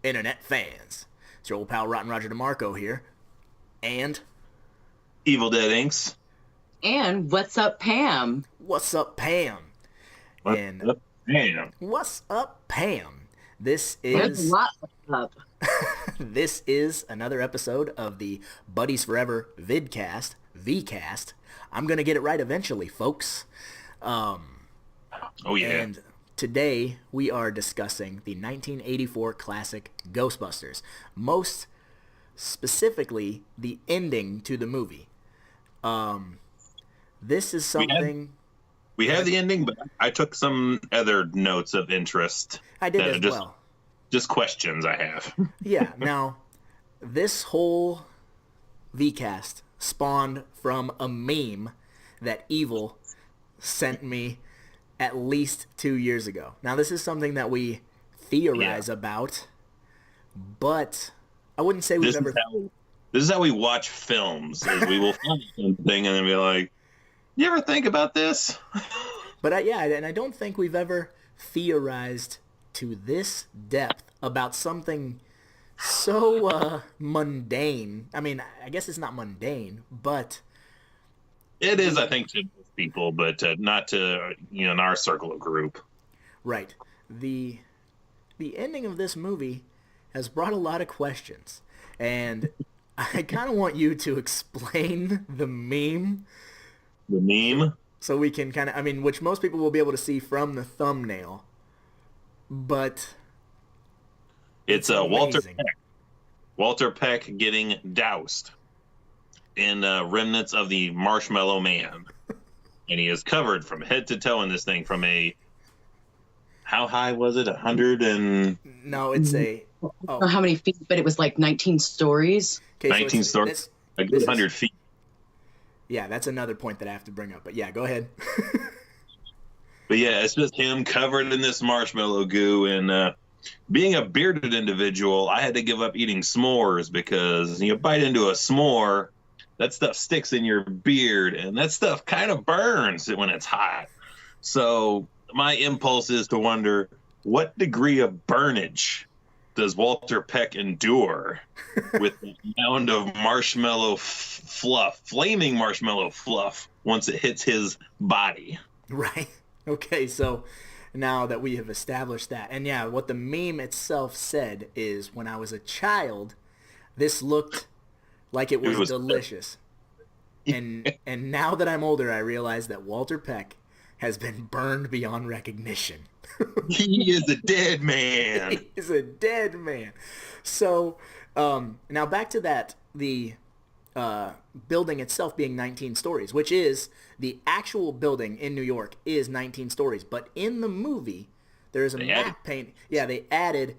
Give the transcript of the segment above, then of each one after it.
internet fans? It's your old pal Rottin Roger DeMarco here, and Evildeadinks. And what's up, Pam? what's up, Pam? What's up, Pam? What's up, Pam? This There's is a lot up. this is another episode of the Buddies Forever vidcast, VCast. I'm gonna get it right eventually, folks. Oh yeah. And today we are discussing the 1984 classic Ghostbusters. Most specifically, the ending to the movie. This is something... We have the ending, but I took some other notes of interest. I did as well. Just questions I have. Yeah, now, this whole VCast spawned from a meme that Evil sent me at least 2 years ago. Now, this is something that we theorize about, but I wouldn't say we've ever... This is how we watch films, is we will find something and then be like, you ever think about this? But I don't think we've ever theorized to this depth about something so mundane. I mean, I guess it's not mundane, but... It is, I think, to most people, but not to, in our circle of group. Right. The ending of this movie has brought a lot of questions, and I kind of want you to explain the meme. The meme? So we can kind of, which most people will be able to see from the thumbnail, but... It's Walter Peck. Walter Peck getting doused in remnants of the Marshmallow Man. And he is covered from head to toe in this thing from how high was it? 100 and... No, it's a... I don't know how many feet, but it was like 19 stories. Okay, 19 stories? A good 100 feet. Yeah, that's another point that I have to bring up. But yeah, go ahead. But yeah, it's just him covered in this marshmallow goo. And being a bearded individual, I had to give up eating s'mores because you bite into a s'more, that stuff sticks in your beard, and that stuff kind of burns when it's hot. So my impulse is to wonder, what degree of burnage does Walter Peck endure with the mound of marshmallow fluff, flaming marshmallow fluff, once it hits his body? Right. Okay, so now that we have established that, and yeah, what the meme itself said is, when I was a child, this looked like it was delicious. And now that I'm older, I realize that Walter Peck has been burned beyond recognition. He is a dead man. He is a dead man. So, now back to that, the building itself being 19 stories, which is, the actual building in New York is 19 stories. But in the movie, there's a map paint. Yeah, they added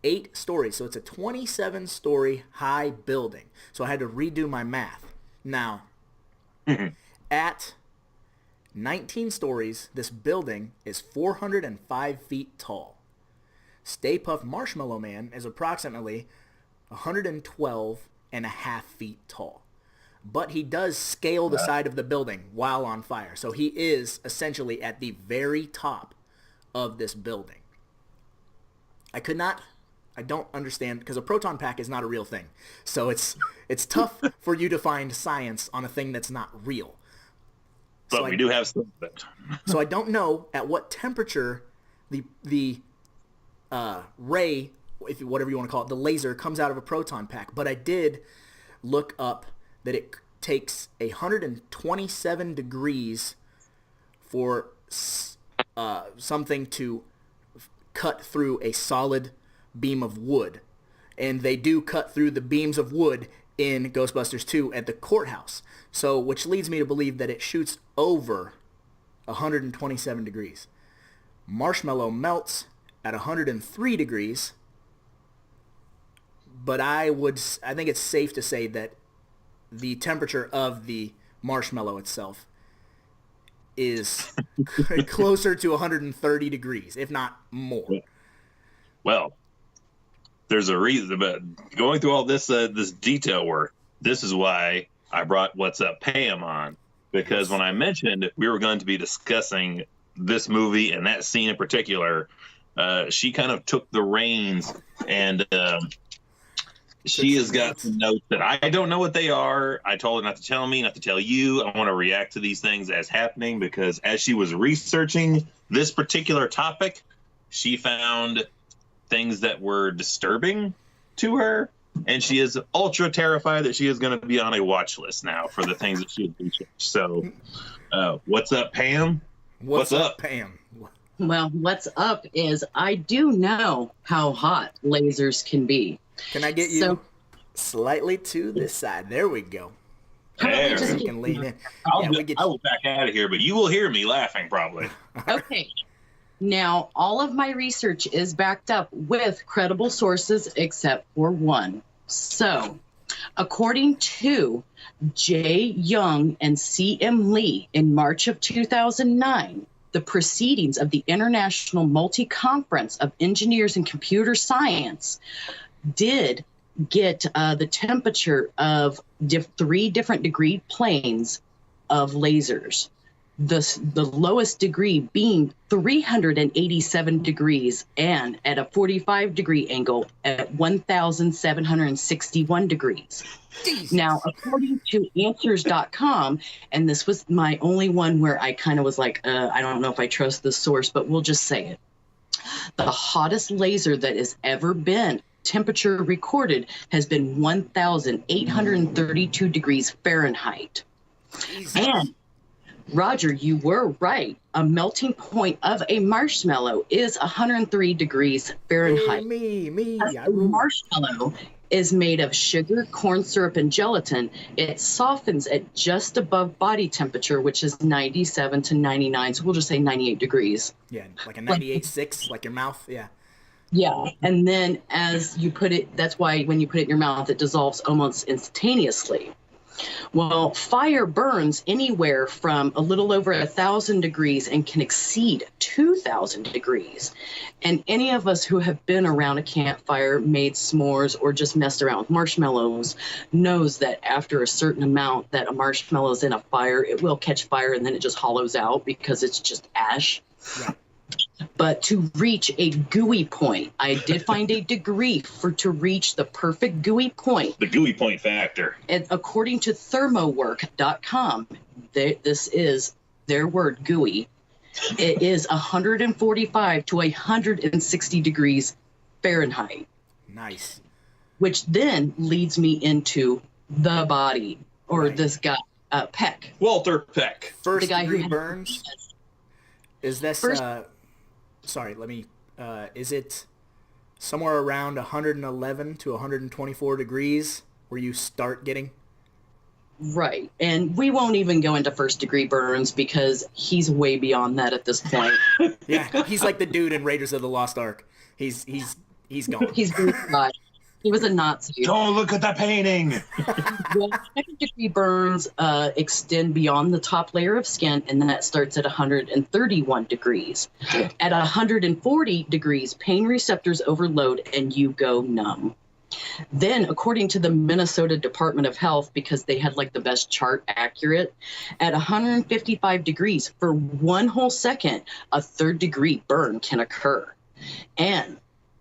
8 stories. So it's a 27-story high building. So I had to redo my math. Now, at 19 stories, this building is 405 feet tall. Stay Puft Marshmallow Man is approximately 112 and a half feet tall. But he does scale the side of the building while on fire. So he is essentially at the very top of this building. I don't understand, because a proton pack is not a real thing. So it's tough for you to find science on a thing that's not real. But we do have some of it. So I don't know at what temperature the ray, whatever you want to call it, the laser comes out of a proton pack. But I did look up that it takes 127 degrees for something to cut through a solid beam of wood. And they do cut through the beams of wood in Ghostbusters 2 at the courthouse. So, which leads me to believe that it shoots over 127 degrees. Marshmallow melts at 103 degrees, but I think it's safe to say that the temperature of the marshmallow itself is closer to 130 degrees, if not more. Well, there's a reason, but going through all this this detail work, this is why I brought What's Up Pam on, because when I mentioned we were going to be discussing this movie and that scene in particular, she kind of took the reins, and she has got some notes that I don't know what they are. I told her not to tell me, not to tell you. I want to react to these things as happening, because as she was researching this particular topic, she found things that were disturbing to her, and she is ultra terrified that she is going to be on a watch list now for the things that she has researched. So, what's up, Pam? What's up, Pam? Well, what's up is I do know how hot lasers can be. Can I get you slightly to this side? There we go. There. You can lean in. I will back out of here, but you will hear me laughing probably. Okay. Now, all of my research is backed up with credible sources except for one. So, according to J. Young and C.M. Lee in March of 2009, the proceedings of the International Multi-Conference of Engineers in Computer Science did get the temperature of 3 different degree planes of lasers. The lowest degree being 387 degrees, and at a 45 degree angle at 1,761 degrees. Jesus. Now, according to answers.com, and this was my only one where I kind of was like, I don't know if I trust this source, but we'll just say it. The hottest laser that has ever been temperature recorded has been 1,832 degrees Fahrenheit. Jesus. And Roger, you were right. A melting point of a marshmallow is 103 degrees Fahrenheit. Hey, me. A marshmallow is made of sugar, corn syrup, and gelatin. It softens at just above body temperature, which is 97 to 99. So we'll just say 98 degrees. Yeah, like a 98.6, like your mouth. Yeah. Yeah. And then as you put it, that's why when you put it in your mouth, it dissolves almost instantaneously. Well, fire burns anywhere from a little over 1,000 degrees and can exceed 2,000 degrees. And any of us who have been around a campfire, made s'mores, or just messed around with marshmallows knows that after a certain amount that a marshmallow is in a fire, it will catch fire and then it just hollows out because it's just ash. Yeah. But to reach a gooey point, I did find a degree to reach the perfect gooey point. The gooey point factor. And according to thermowork.com, this is their word, gooey. It is 145 to 160 degrees Fahrenheit. Nice. Which then leads me into the body, or this guy, Peck. Walter Peck. First the guy degree who burns. Is this... Sorry, is it somewhere around 111 to 124 degrees where you start getting? Right. And we won't even go into first degree burns because he's way beyond that at this point. Yeah, he's like the dude in Raiders of the Lost Ark. He's gone. He's gone. He was a Nazi. Don't look at the painting. Well, second degree burns extend beyond the top layer of skin, and that starts at 131 degrees. At 140 degrees, pain receptors overload and you go numb. Then, according to the Minnesota Department of Health, because they had like the best chart accurate, at 155 degrees for 1 whole second, a 3rd degree burn can occur. And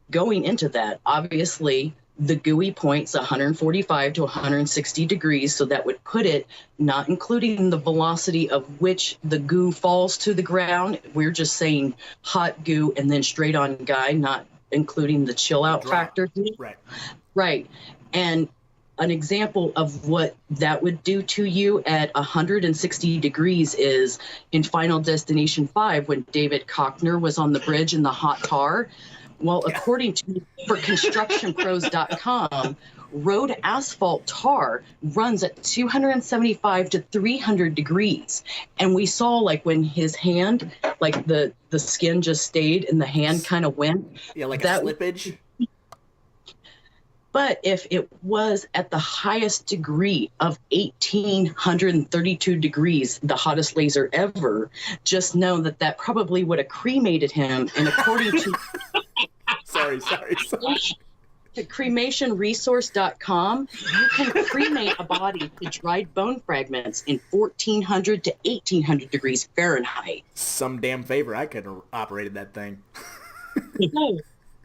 going into that, obviously, the gooey point's 145 to 160 degrees, so that would put it, not including the velocity of which the goo falls to the ground. We're just saying hot goo and then straight on guy, not including the chill out factor. Right. And an example of what that would do to you at 160 degrees is in Final Destination 5 when David Cockner was on the bridge in the hot tar. Well, according to for constructionpros.com, road asphalt tar runs at 275 to 300 degrees. And we saw like when his hand, like the skin just stayed and the hand kind of went. Yeah, like that, a slippage. But if it was at the highest degree of 1,832 degrees, the hottest laser ever, just know that probably would have cremated him. And according to... Sorry. To cremationresource.com, you can cremate a body to dried bone fragments in 1,400 to 1,800 degrees Fahrenheit. Some damn favor I could have operated that thing. No,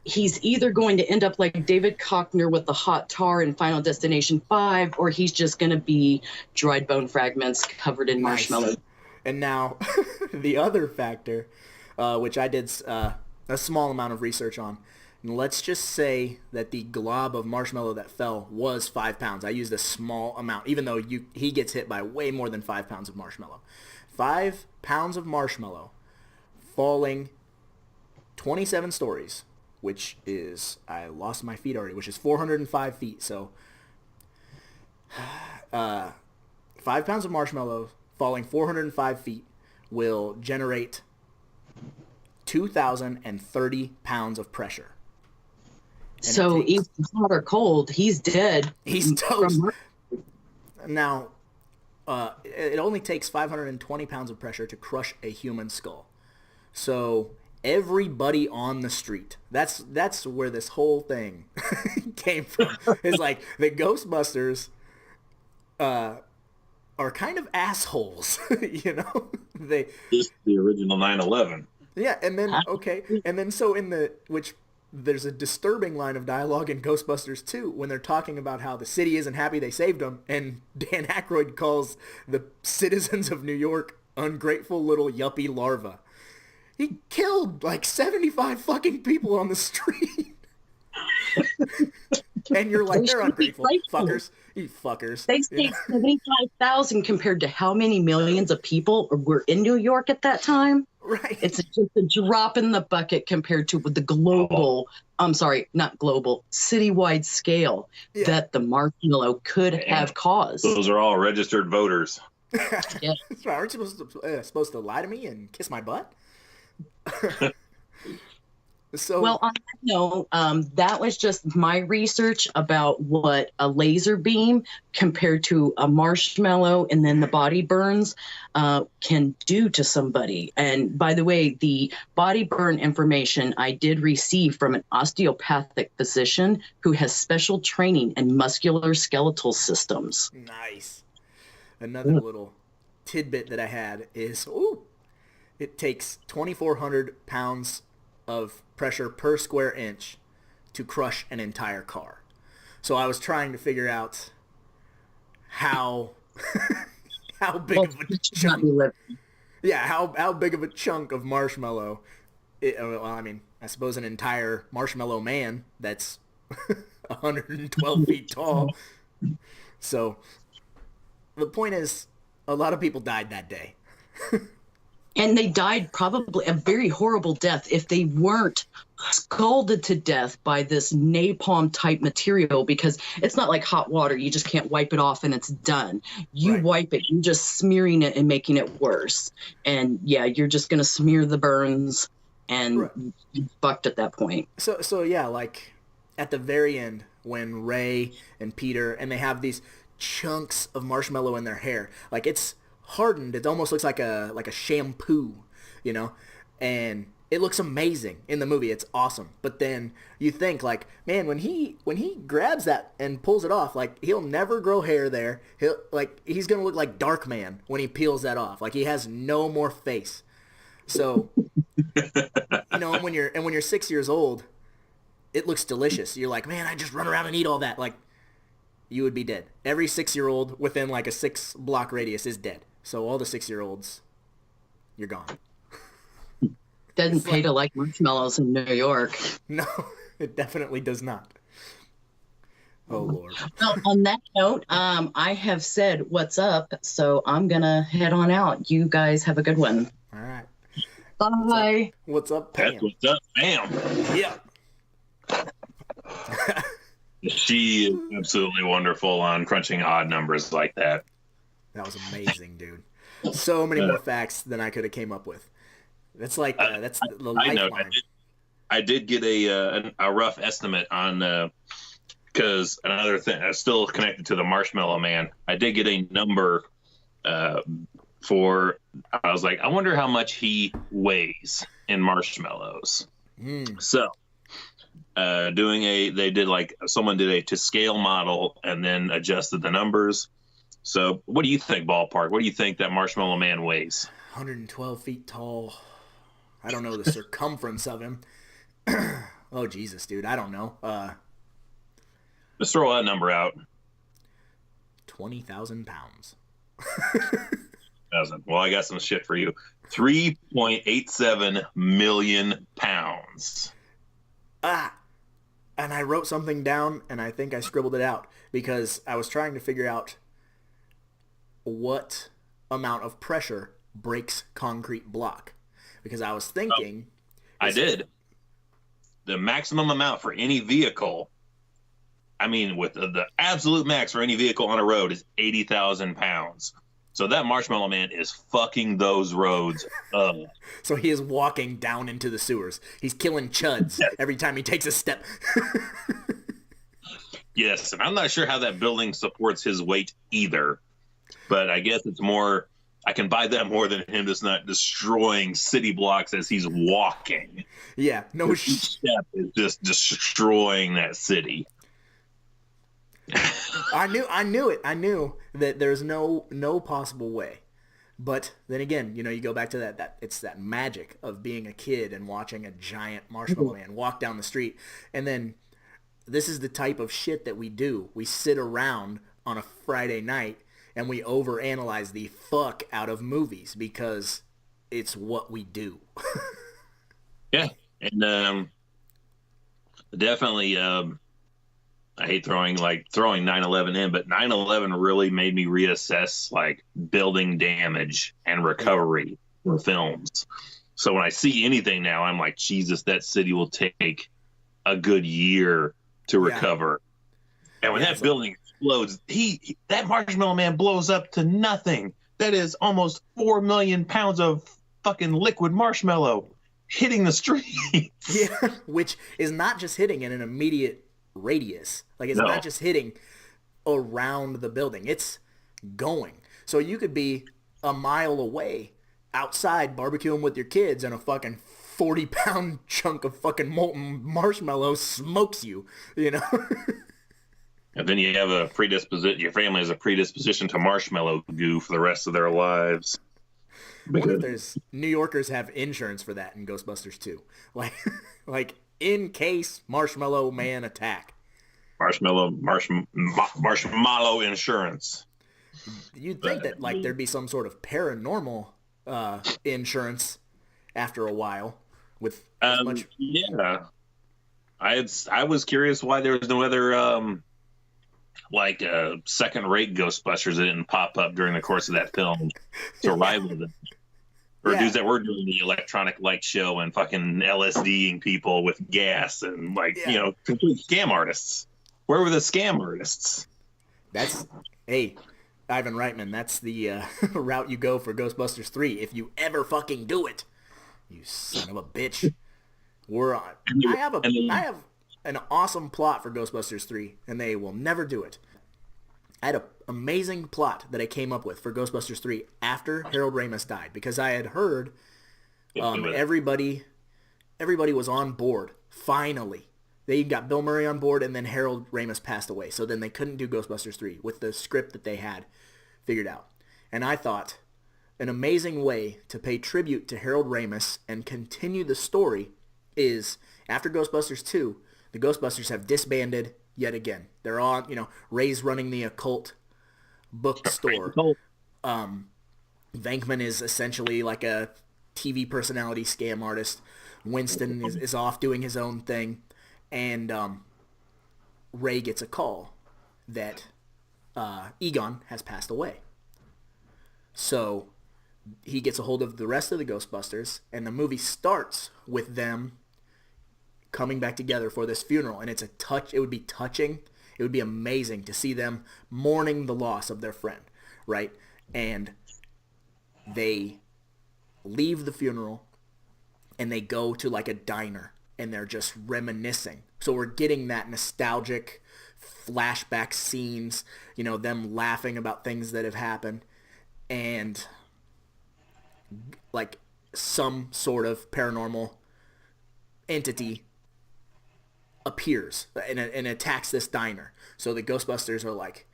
he's either going to end up like David Cockner with the hot tar in Final Destination 5, or he's just going to be dried bone fragments covered in marshmallow. And now, the other factor, which I did a small amount of research on, and let's just say that the glob of marshmallow that fell was 5 pounds. I used a small amount, even though he gets hit by way more than 5 pounds of marshmallow. 5 pounds of marshmallow falling 27 stories, which is, I lost my feet already, which is 405 feet. So 5 pounds of marshmallow falling 405 feet will generate 2,030 pounds of pressure. And so even hot or cold, he's dead. He's toast. Now, it only takes 520 pounds of pressure to crush a human skull. So everybody on the street, that's where this whole thing came from. Is like the Ghostbusters are kind of assholes, you know? This is the original 9/11. Yeah, and then so there's a disturbing line of dialogue in Ghostbusters 2 when they're talking about how the city isn't happy they saved them, and Dan Aykroyd calls the citizens of New York ungrateful little yuppie larvae. He killed like 75 fucking people on the street. And you're like, they're ungrateful. Fuckers. You fuckers. They saved 75,000 compared to how many millions of people were in New York at that time? Right. It's just a drop in the bucket compared to the global, not global, citywide scale that the marshmallow could have caused. Those are all registered voters. Yeah. Aren't you supposed to lie to me and kiss my butt? Well, on that note, that was just my research about what a laser beam compared to a marshmallow and then the body burns can do to somebody. And by the way, the body burn information I did receive from an osteopathic physician who has special training in muscular skeletal systems. Nice. Another little tidbit that I had is, it takes 2,400 pounds of pressure per square inch to crush an entire car. So I was trying to figure out how big of a chunk. Yeah, how big of a chunk of marshmallow. I suppose an entire marshmallow man that's 112 feet tall. So the point is, a lot of people died that day. And they died probably a very horrible death if they weren't scalded to death by this napalm type material, because it's not like hot water. You just can't wipe it off and it's done. You wipe it, you're just smearing it and making it worse. And yeah, you're just going to smear the burns and you fucked at that point. So yeah, like at the very end when Ray and Peter, and they have these chunks of marshmallow in their hair, like it's hardened. It almost looks like a shampoo, you know, and it looks amazing in the movie. It's awesome. But then you think like, man, when he grabs that and pulls it off, like he'll never grow hair there. He's gonna look like Darkman when he peels that off. Like he has no more face. So you know, and when you're 6 years old, it looks delicious. You're like, man, I just run around and eat all that. Like you would be dead. Every 6-year-old within like a 6-block radius is dead. So all the 6-year-olds, you're gone. Doesn't pay to like marshmallows in New York. No, it definitely does not. Oh, Lord. Well, on that note, I have said what's up, so I'm going to head on out. You guys have a good one. All right. Bye. What's up, Pam? That's what's up, Pam. Yeah. She is absolutely wonderful on crunching odd numbers like that. That was amazing, dude. So many more facts than I could have came up with. That's like that's the lifeline. I did get a rough estimate on because another thing still connected to the Marshmallow Man. I did get a number for. I was like, I wonder how much he weighs in marshmallows. So someone did a to scale model and then adjusted the numbers. So what do you think, ballpark? What do you think that Marshmallow Man weighs? 112 feet tall. I don't know the circumference of him. Oh, Jesus, dude. I don't know. Just throw that number out. 20,000 pounds. Doesn't. Well, I got some shit for you. 3.87 million pounds. Ah! And I wrote something down, and I think I scribbled it out, because I was trying to figure out what amount of pressure breaks concrete block. Because I was thinking... I did. The maximum amount for any vehicle, I mean, with the absolute max for any vehicle on a road is 80,000 pounds. So that Marshmallow Man is fucking those roads up. So he is walking down into the sewers. He's killing chuds every time he takes a step. Yes, and I'm not sure how that building supports his weight either. But I guess it's more, I can buy that more than him just not destroying city blocks as he's walking. Yeah, no Each step is just destroying that city. I knew it. I knew that there's no possible way. But then again, you go back to that it's that magic of being a kid and watching a giant Marshmallow Man walk down the street. And then this is the type of shit that we do. We sit around on a Friday night and we overanalyze the fuck out of movies because it's what we do. Yeah. And definitely I hate throwing 9/11 in, but 9/11 really made me reassess like building damage and recovery for films. So when I see anything now, I'm like, Jesus, that city will take a good year to recover. And when that building explodes, that Marshmallow Man blows up to nothing. That is almost 4 million pounds of fucking liquid marshmallow hitting the street. Yeah, which is not just hitting in an immediate radius. Like, it's not just hitting around the building. It's going. So you could be a mile away outside barbecuing with your kids and a fucking 40-pound chunk of fucking molten marshmallow smokes you, And then you have your family has a predisposition to marshmallow goo for the rest of their lives. What if there's New Yorkers have insurance for that in Ghostbusters 2? Like in case Marshmallow Man attack. Marshmallow insurance. You'd think that there'd be some sort of paranormal insurance after a while with as much. Yeah, I was curious why there was no other second-rate Ghostbusters that didn't pop up during the course of that film to rival them. Or dudes that were doing the electronic light show and fucking LSDing people with gas and complete scam artists. Where were the scam artists? Hey, Ivan Reitman, that's the route you go for Ghostbusters 3 if you ever fucking do it. You son of a bitch. We're on. I have an awesome plot for Ghostbusters 3, and they will never do it. I had an amazing plot that I came up with for Ghostbusters 3 after Harold Ramis died, because I had heard everybody was on board, finally. They got Bill Murray on board, and then Harold Ramis passed away, so then they couldn't do Ghostbusters 3 with the script that they had figured out. And I thought an amazing way to pay tribute to Harold Ramis and continue the story is, after Ghostbusters 2, the Ghostbusters have disbanded yet again. They're on, Ray's running the occult bookstore. Venkman is essentially like a TV personality scam artist. Winston is off doing his own thing. And Ray gets a call that Egon has passed away. So he gets a hold of the rest of the Ghostbusters, and the movie starts with them coming back together for this funeral, and it would be touching. It would be amazing to see them mourning the loss of their friend, right? And they leave the funeral and they go to like a diner and they're just reminiscing. So we're getting that nostalgic flashback scenes, them laughing about things that have happened, and like some sort of paranormal entity appears and attacks this diner. So the Ghostbusters are like,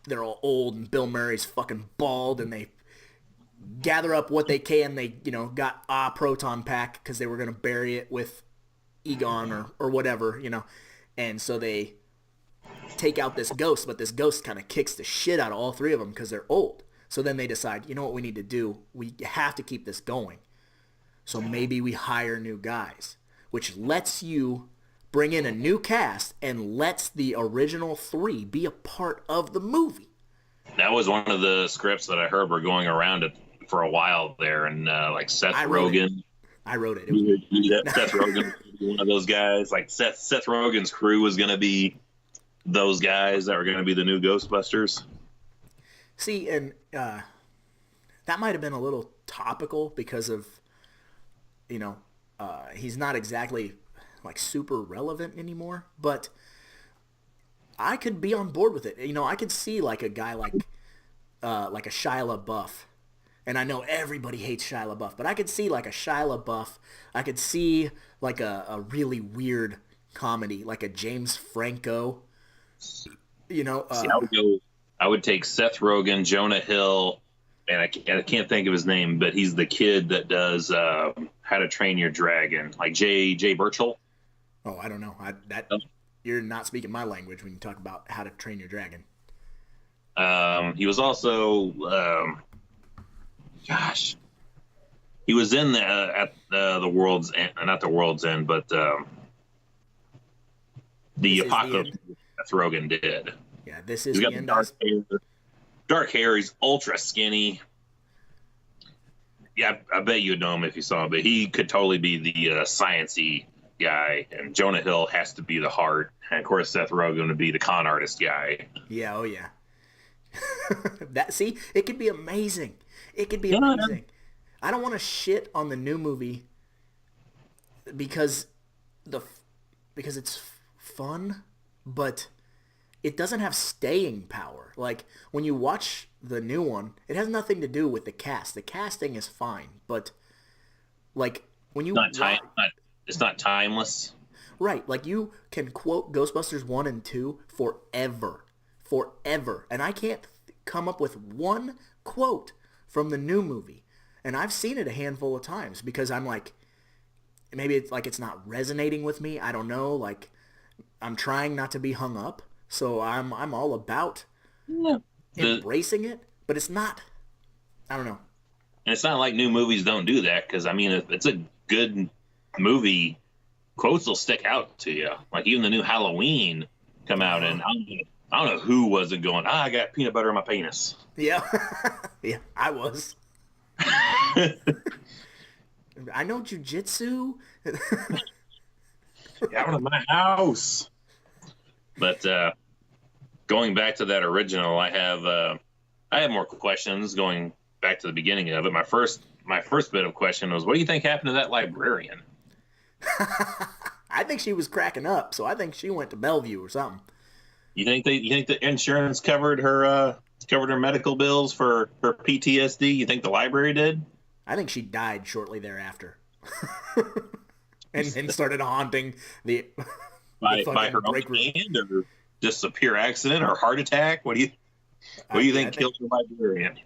they're all old and Bill Murray's fucking bald, and they gather up what they can. They, got a proton pack because they were going to bury it with Egon or whatever, and so they take out this ghost, but this ghost kind of kicks the shit out of all three of them because they're old. So then they decide, you know what we need to do? We have to keep this going. So maybe we hire new guys, which lets you bring in a new cast and lets the original three be a part of the movie. That was one of the scripts that I heard were going around it for a while there, and like Seth Rogen. I wrote it. Seth Rogen was one of those guys. Like Seth Rogen's crew was going to be those guys that were going to be the new Ghostbusters. See, and that might have been a little topical because of, he's not exactly like super relevant anymore, but I could be on board with it. I could see like a guy like a Shia LaBeouf. And I know everybody hates Shia LaBeouf, but I could see like a Shia LaBeouf. I could see like a really weird comedy, like a James Franco. I would take Seth Rogen, Jonah Hill, and I can't think of his name, but he's the kid that does How to Train Your Dragon, like Jay Birchall. Oh, I don't know. You're not speaking my language when you talk about How to Train Your Dragon. He was also, he was in at the World's End, not the World's End, but the Apocalypse that Rogen did. Yeah, this is He's got the end. Dark hair. He's ultra skinny. Yeah, I bet you'd know him if you saw him, but he could totally be the sciencey guy, and Jonah Hill has to be the heart, and of course Seth Rogen would be the con artist guy. Yeah, oh yeah. It could be amazing. It could be amazing. I don't want to shit on the new movie because it's fun, but it doesn't have staying power. Like when you watch the new one, it has nothing to do with the cast. The casting is fine, but like when you it's not timeless. Right, like you can quote Ghostbusters 1 and 2 forever. And I can't come up with one quote from the new movie. And I've seen it a handful of times because I'm like, maybe it's like it's not resonating with me. I don't know. Like I'm trying not to be hung up. So I'm all about embracing it, but it's not, I don't know. And it's not like new movies don't do that, because, I mean, if it's a good movie, quotes will stick out to you. Like even the new Halloween come out, and I don't know who wasn't going, I got peanut butter in my penis. Yeah. Yeah, I was. I know jujitsu. Out of my house. But going back to that original, I have more questions going back to the beginning of it. My first bit of question was, what do you think happened to that librarian? I think she was cracking up, so I think she went to Bellevue or something. You think the insurance covered her medical bills for her PTSD? You think the library did? I think she died shortly thereafter, and started haunting the by her own hand, or just a pure accident or heart attack? What do you think killed the librarian?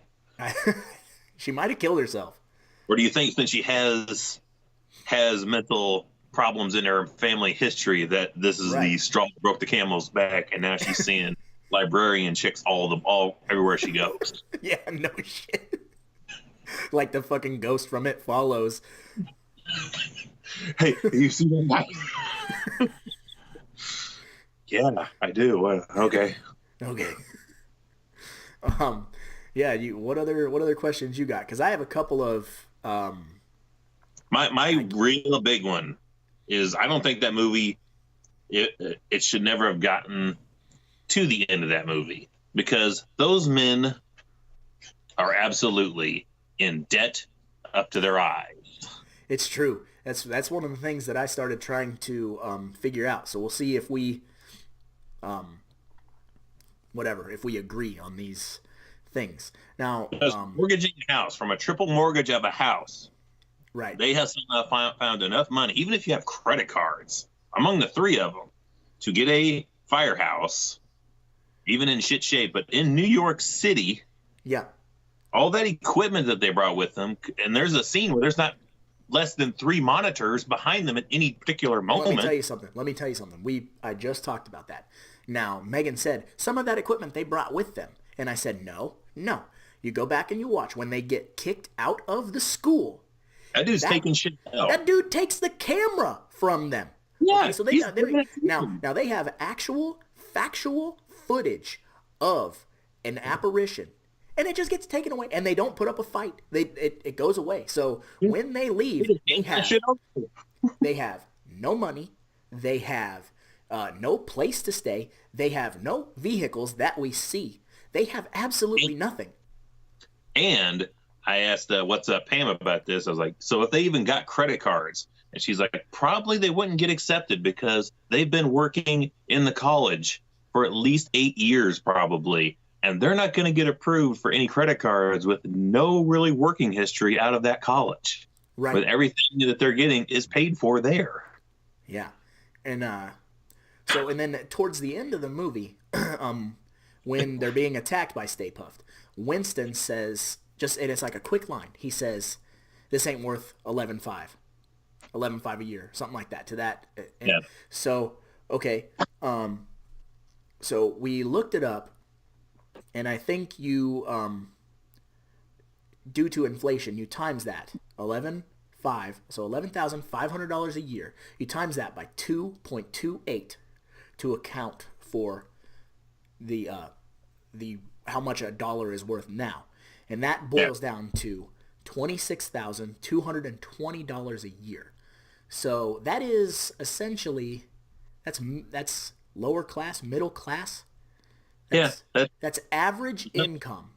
She might have killed herself. Or do you think, since she has mental problems in her family history, that this is the straw that broke the camel's back, and now she's seeing librarian chicks all everywhere she goes? Yeah, no shit. Like the fucking ghost from It Follows. Hey, you see that? Yeah, I do. Okay. Yeah. What other questions you got? Because I have a couple of. My real big one is, I don't think that movie, it should never have gotten to the end of that movie, because those men are absolutely in debt up to their eyes. It's true. That's one of the things that I started trying to figure out. So we'll see if we, if we agree on these things. Now, mortgaging a house from a triple mortgage of a house. Right. They have found enough money, even if you have credit cards, among the three of them, to get a firehouse, even in shit shape, but in New York City. Yeah. All that equipment that they brought with them, and there's a scene where there's not less than 3 monitors behind them at any particular moment. Let me tell you something. I just talked about that. Now, Megan said some of that equipment they brought with them. And I said, no. You go back and you watch. When they get kicked out of the school, that dude's taking shit out. That dude takes the camera from them. Yeah. Okay, so now they have actual factual footage of an apparition, and it just gets taken away, and they don't put up a fight. It goes away. So when they leave, they have no money. They have no place to stay. They have no vehicles that we see. They have absolutely nothing. And I asked what's up Pam about this. I was like, so if they even got credit cards, and she's like, probably they wouldn't get accepted because they've been working in the college for at least 8 years probably, and they're not going to get approved for any credit cards with no really working history out of that college. Right. But everything that they're getting is paid for there. Yeah. And and then towards the end of the movie, when they're being attacked by Stay Puft, Winston says, and it's like a quick line. He says, this ain't worth $11.5 a year, something like that, to that. And yeah. So, okay. So we looked it up, and I think you, due to inflation, you times that, 11.5, so $11,500 a year. You times that by 2.28 to account for the how much a dollar is worth now. And that boils down to $26,220 a year. So that is essentially, that's lower class, middle class. That's average income.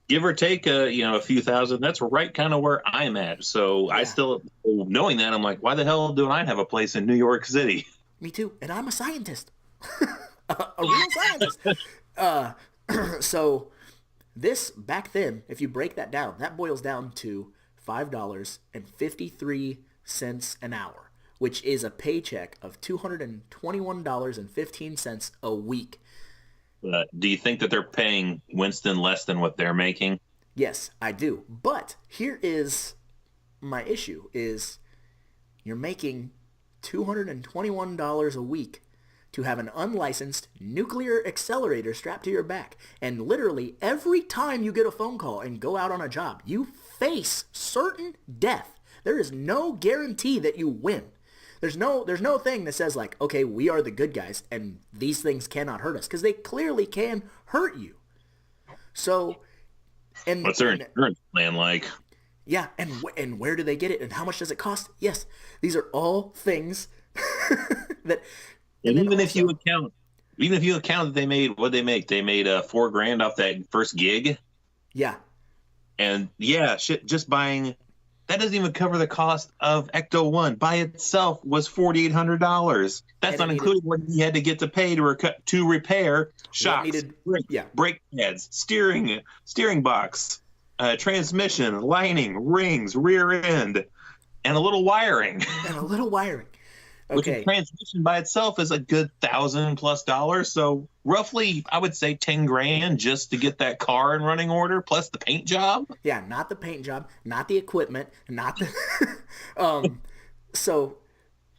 Give or take a few thousand. That's right kind of where I'm at. So I still, knowing that, I'm like, why the hell don't I have a place in New York City? Me too. And I'm a scientist. a real scientist. So this, back then, if you break that down, that boils down to $5.53 an hour, which is a paycheck of $221.15 a week. Do you think that they're paying Winston less than what they're making? Yes, I do. But here is my issue, is you're making $221 a week to have an unlicensed nuclear accelerator strapped to your back. And literally every time you get a phone call and go out on a job, you face certain death. There is no guarantee that you win. There's no thing that says like, okay, we are the good guys and these things cannot hurt us, because they clearly can hurt you. So, and what's their insurance plan like? Yeah, and where do they get it, and how much does it cost? Yes, these are all things that. And even if you account that they made they made $4,000 off that first gig. Yeah. And just buying that doesn't even cover the cost of Ecto 1 by itself was $4,800. That's not including what he had to get to pay to repair shocks, brake pads, steering box, transmission, lining, rings, rear end, and a little wiring. Okay. Which transmission by itself is a good $1,000+ So roughly, I would say $10,000 just to get that car in running order, plus the paint job. Yeah, not the paint job, not the equipment, not the. So,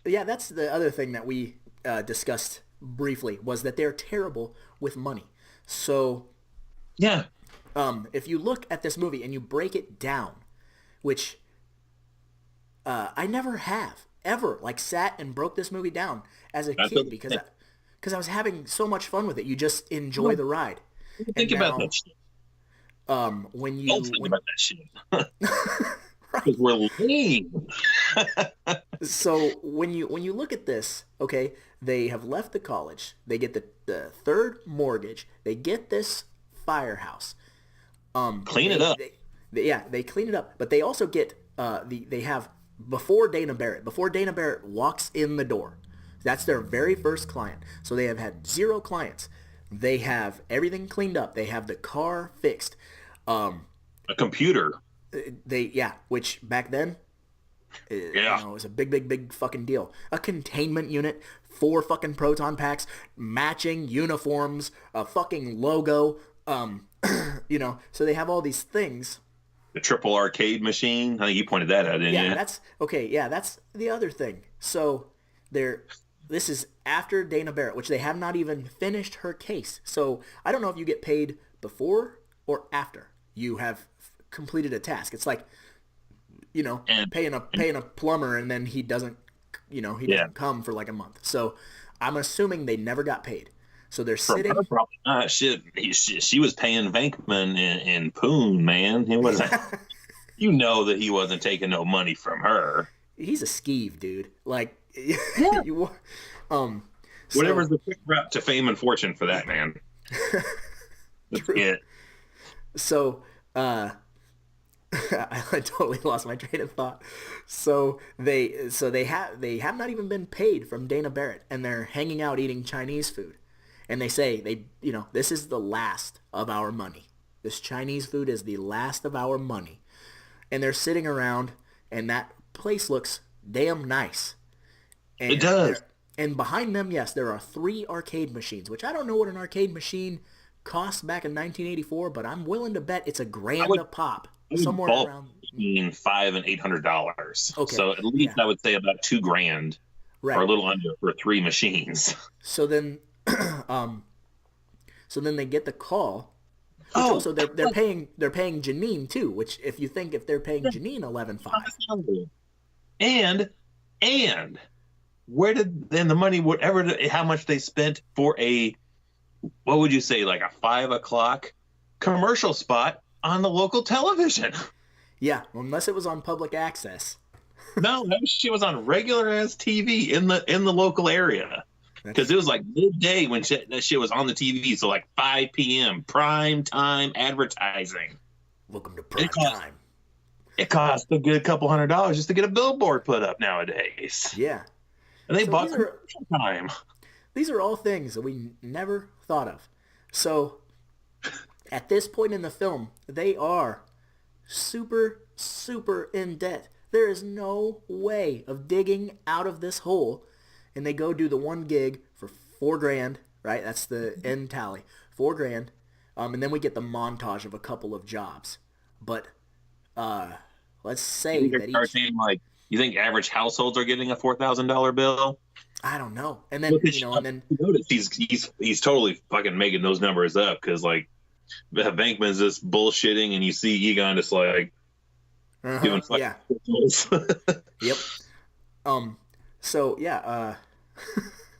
yeah, that's the other thing that we discussed briefly, was that they're terrible with money. So, yeah, if you look at this movie and you break it down, which I never have ever sat and broke this movie down as a kid, because I was having so much fun with it. You just enjoy the ride. Think about that shit. About that shit. Because we're lame. So when you look at this, okay, they have left the college. They get the third mortgage. They get this firehouse. Clean it up. They clean it up. But they also get they have. Before Dana Barrett walks in the door, that's their very first client. So they have had 0 clients. They have everything cleaned up. They have the car fixed. A computer. Which back then, it was a big fucking deal. A containment unit, 4 fucking proton packs, matching uniforms, a fucking logo. So they have all these things. the triple arcade machine. I think you pointed that out, didn't you? That's okay. Yeah, that's the other thing. So this is after Dana Barrett, which they have not even finished her case. So I don't know if you get paid before or after you have completed a task. It's like, paying a plumber and then he doesn't come for like a month. So I'm assuming they never got paid. So they're sitting. Probably not. She was paying Venkman in Poon, man. He wasn't. That he wasn't taking no money from her. He's a skeeve, dude. Like, whatever's the quick route to fame and fortune for that man. That's it. So, I totally lost my train of thought. So they have not even been paid from Dana Barrett, and they're hanging out eating Chinese food. And they say, this is the last of our money. This Chinese food is the last of our money. And they're sitting around, and that place looks damn nice. And it does. And behind them, yes, there are 3 arcade machines, which I don't know what an arcade machine cost back in 1984, but I'm willing to bet it's $1,000 a pop. Somewhere around between $500 and $800. Okay. So at least I would say about $2,000, right, or a little under, for 3 machines. So then, they get the call. Also, they're paying Janine too. Which, if they're paying Janine $11,500, and where did then the money, how much they spent for what would you say, like a 5 o'clock commercial spot on the local television? Yeah, unless it was on public access. No, that shit was on regular ass TV in the local area. Because it was like midday when that shit was on the TV, so like 5 p.m. prime time advertising. Welcome to prime time. It cost a good couple $100 just to get a billboard put up nowadays. Yeah, and they bought some time. These are all things that we never thought of. So, at this point in the film, they are super, super in debt. There is no way of digging out of this hole. And they go do the one gig for $4,000, right? That's the end tally, $4,000. And then we get the montage of a couple of jobs. But let's say that you think average households are getting a $4,000 bill? I don't know. And then notice he's totally fucking making those numbers up, because like Bankman's just bullshitting, and you see Egon just like doing fucking Yep. So yeah,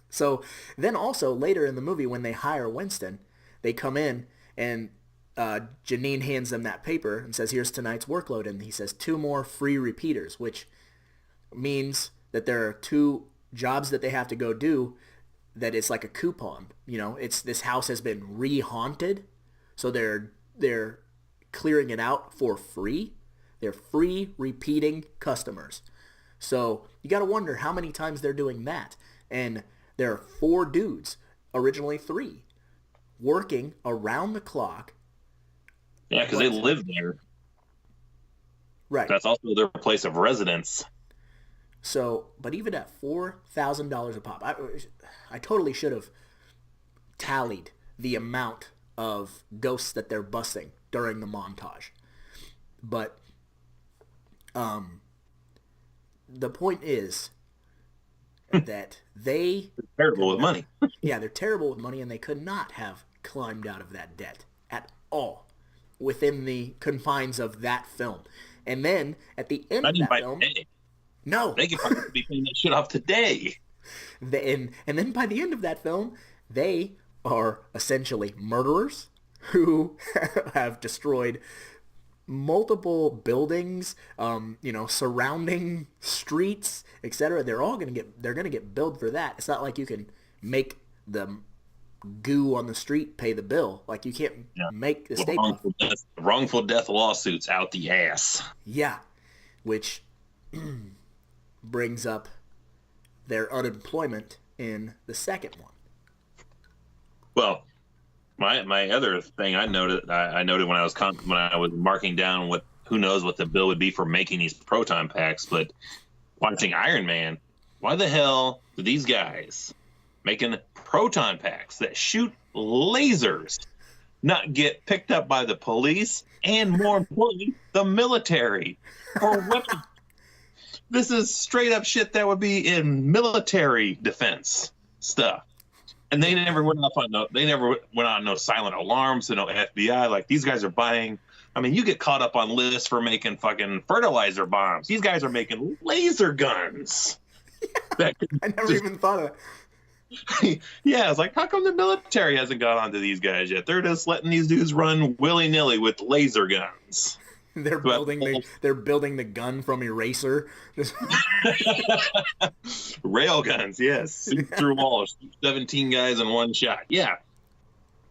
so then also later in the movie when they hire Winston, they come in and Janine hands them that paper and says, "Here's tonight's workload," and he says 2 more free repeaters, which means that there are 2 jobs that they have to go do. That it's like a coupon, this house has been re-haunted, so they're clearing it out for free. They're free repeating customers. So you got to wonder how many times they're doing that. And there are 4 dudes, originally 3, working around the clock. Yeah, because they live there. Right. That's also their place of residence. So, but even at $4,000 a pop, I totally should have tallied the amount of ghosts that they're busting during the montage. But, the point is that they're terrible with money. Yeah, they're terrible with money, and they could not have climbed out of that debt at all within the confines of that film. And then at the end of that film, no, they could probably be paying that shit off today. And then by the end of that film, they are essentially murderers who have destroyed multiple buildings, surrounding streets, etc. They're gonna get billed for that. It's not like you can make the goo on the street pay the bill. Like you can't make the state wrongful death lawsuits out the ass. Yeah, which brings up their unemployment in the second one. Well, my other thing I noted when I was marking down who knows what the bill would be for making these proton packs, but watching Iron Man, why the hell do these guys making proton packs that shoot lasers not get picked up by the police and, more importantly, the military for weapons. This is straight up shit that would be in military defense stuff. And they never went off on no silent alarms to no FBI. Like, these guys are buying. I mean, you get caught up on lists for making fucking fertilizer bombs. These guys are making laser guns. I never even thought of that. Yeah, it's like, how come the military hasn't got onto these guys yet? They're just letting these dudes run willy-nilly with laser guns. They're building the gun from Eraser. Rail guns, yes. Through walls, 17 guys in one shot. Yeah.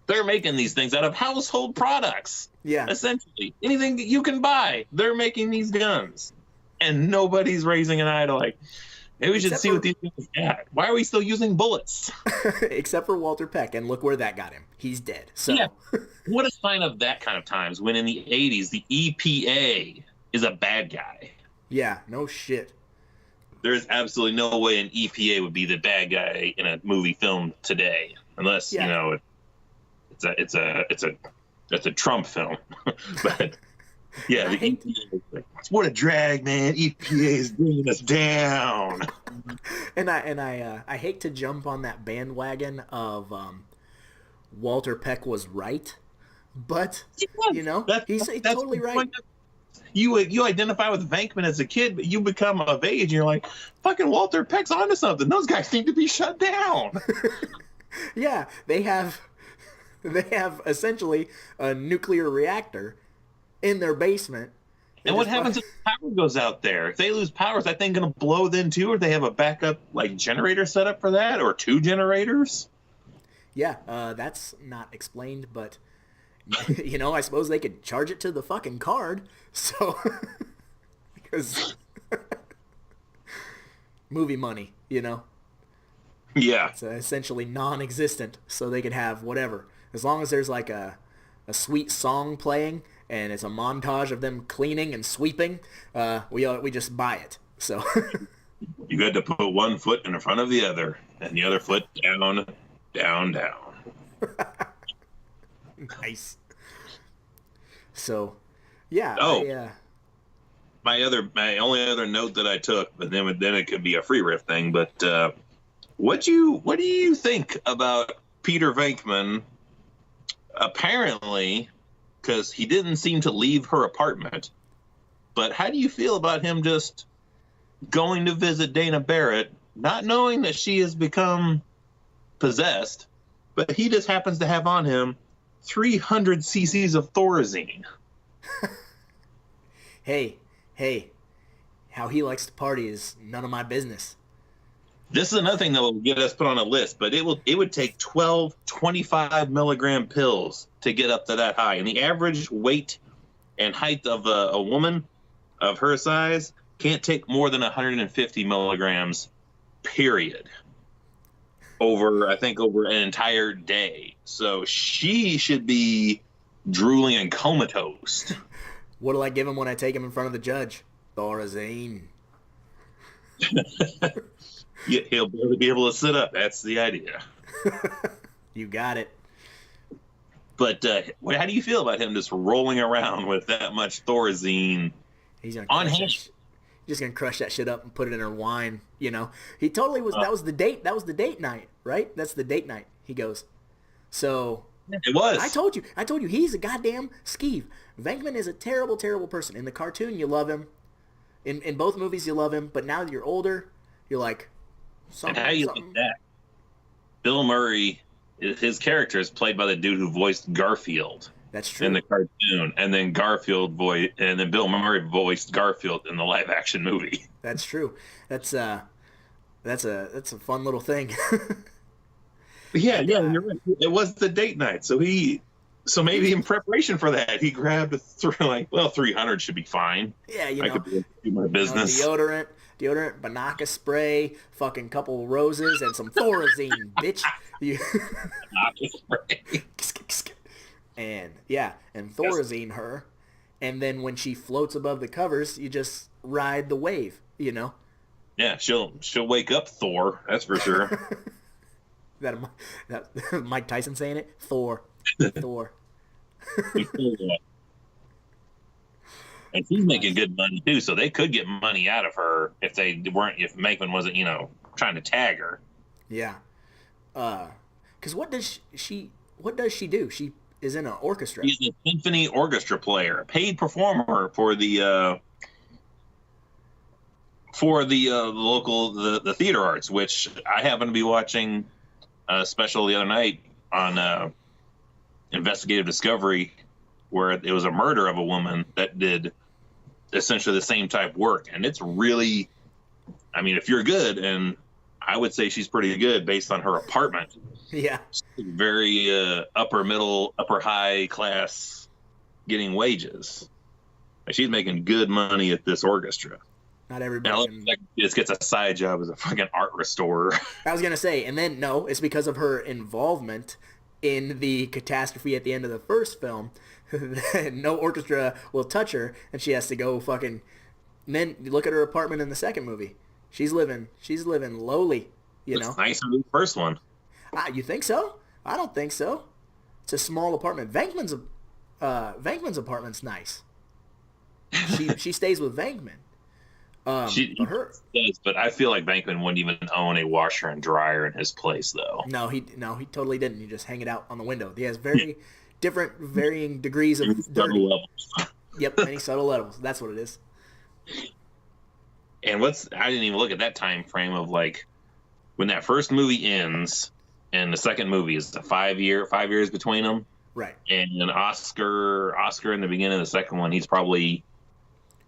They're making these things out of household products. Yeah. Essentially. Anything that you can buy, they're making these guns. And nobody's raising an eye to, like, maybe we should see what these guys got. Why are we still using bullets? Except for Walter Peck, and look where that got him. He's dead. So yeah. What a sign of that kind of times when in the 80s the EPA is a bad guy. Yeah, no shit. There's absolutely no way an EPA would be the bad guy in a movie film today, unless you know it's a Trump film. But yeah, the EPA is like, what a drag, man! EPA is bringing us down. And I hate to jump on that bandwagon of Walter Peck was right, but you know he's totally right. You identify with Venkman as a kid, but you become of age, and you're like, fucking Walter Peck's onto something. Those guys need to be shut down. Yeah, they have essentially a nuclear reactor in their basement. And what happens if the power goes out there? If they lose power, is that thing going to blow then too, or they have a backup like generator set up for that, or 2 generators? Yeah, that's not explained, but you know, I suppose they could charge it to the fucking card. So, because movie money, you know. Yeah. It's essentially non-existent, so they could have whatever. As long as there's like a sweet song playing and it's a montage of them cleaning and sweeping, we just buy it. So you got to put one foot in front of the other, and the other foot down, down, down. Nice. So, yeah. Oh. My only other note that I took, but then it could be a free riff thing. But what do you think about Peter Venkman? Apparently, because he didn't seem to leave her apartment. But how do you feel about him just going to visit Dana Barrett, not knowing that she has become possessed, but he just happens to have on him 300 cc's of Thorazine? Hey, how he likes to party is none of my business. This is another thing that will get us put on a list, but it would take 12 25 milligram pills to get up to that high. And the average weight and height of a woman of her size can't take more than 150 milligrams, period, over an entire day. So she should be drooling and comatose. What do I give him when I take him in front of the judge? Thorazine. He'll be able to sit up. That's the idea. You got it. But how do you feel about him just rolling around with that much Thorazine on hand? He's just gonna crush that shit up and put it in her wine. You know, he totally was. That was the date. That was the date night, right? That's the date night. He goes. So it was. I told you. He's a goddamn skeeve. Venkman is a terrible, terrible person. In the cartoon, you love him. In both movies, you love him. But now that you're older, you're like. And how you like that? Bill Murray, his character is played by the dude who voiced Garfield. That's true. In the cartoon, and then Bill Murray voiced Garfield in the live action movie. That's true. That's a fun little thing. Yeah, you're right. It was the date night, so maybe in preparation for that, he grabbed 300 should be fine. Yeah, I could do my business. Deodorant, Banaka spray, fucking couple roses, and some Thorazine, bitch. Banaka spray. And Thorazine her, and then when she floats above the covers, you just ride the wave, you know. Yeah, she'll wake up Thor. That's for sure. that Mike Tyson saying it? Thor. And she's making good money too, so they could get money out of her if Mankman wasn't, trying to tag her. Yeah. Because what does she do? She is in an orchestra. She's a symphony orchestra player, a paid performer for the local the theater arts, which I happen to be watching a special the other night on Investigative Discovery, where it was a murder of a woman that did essentially the same type work, and it's really, I mean, if you're good, and I would say she's pretty good based on her apartment. Yeah. Very upper high class, getting wages. She's making good money at this orchestra. Not everybody. Just gets a side job as a fucking art restorer. I was gonna say, and then no, it's because of her involvement in the catastrophe at the end of the first film. No orchestra will touch her, and she has to go fucking. And then you look at her apartment in the second movie. She's living lowly. It's nicer than the first one. You think so? I don't think so. It's a small apartment. Venkman's apartment's nice. She stays with Venkman. She does, but I feel like Venkman wouldn't even own a washer and dryer in his place, though. No, he totally didn't. He just hang it out on the window. He has very different, varying degrees of dirty. Levels. Yep, many subtle levels. That's what it is. And I didn't even look at that time frame of like when that first movie ends and the second movie is 5 years between them. Right. And Oscar in the beginning of the second one, he's probably,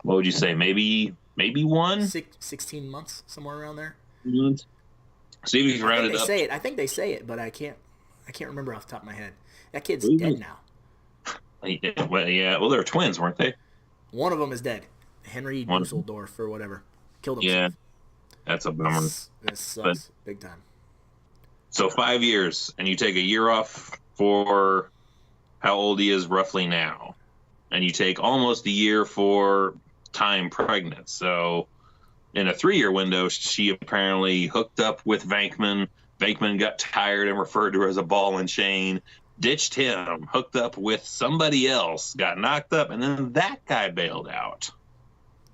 what would you say, maybe 16 months, somewhere around there. So if you round it up. I think they say it, but I can't remember off the top of my head. That kid's dead now. Well, they were twins, weren't they? One of them is dead. Henry Dusseldorf or whatever. Killed himself. Yeah, that's a bummer. This sucks big time. So 5 years, and you take a year off for how old he is roughly now. And you take almost a year for time pregnant. So in a 3-year window, she apparently hooked up with Venkman. Venkman got tired and referred to her as a ball and chain, ditched him, hooked up with somebody else, got knocked up, and then that guy bailed out.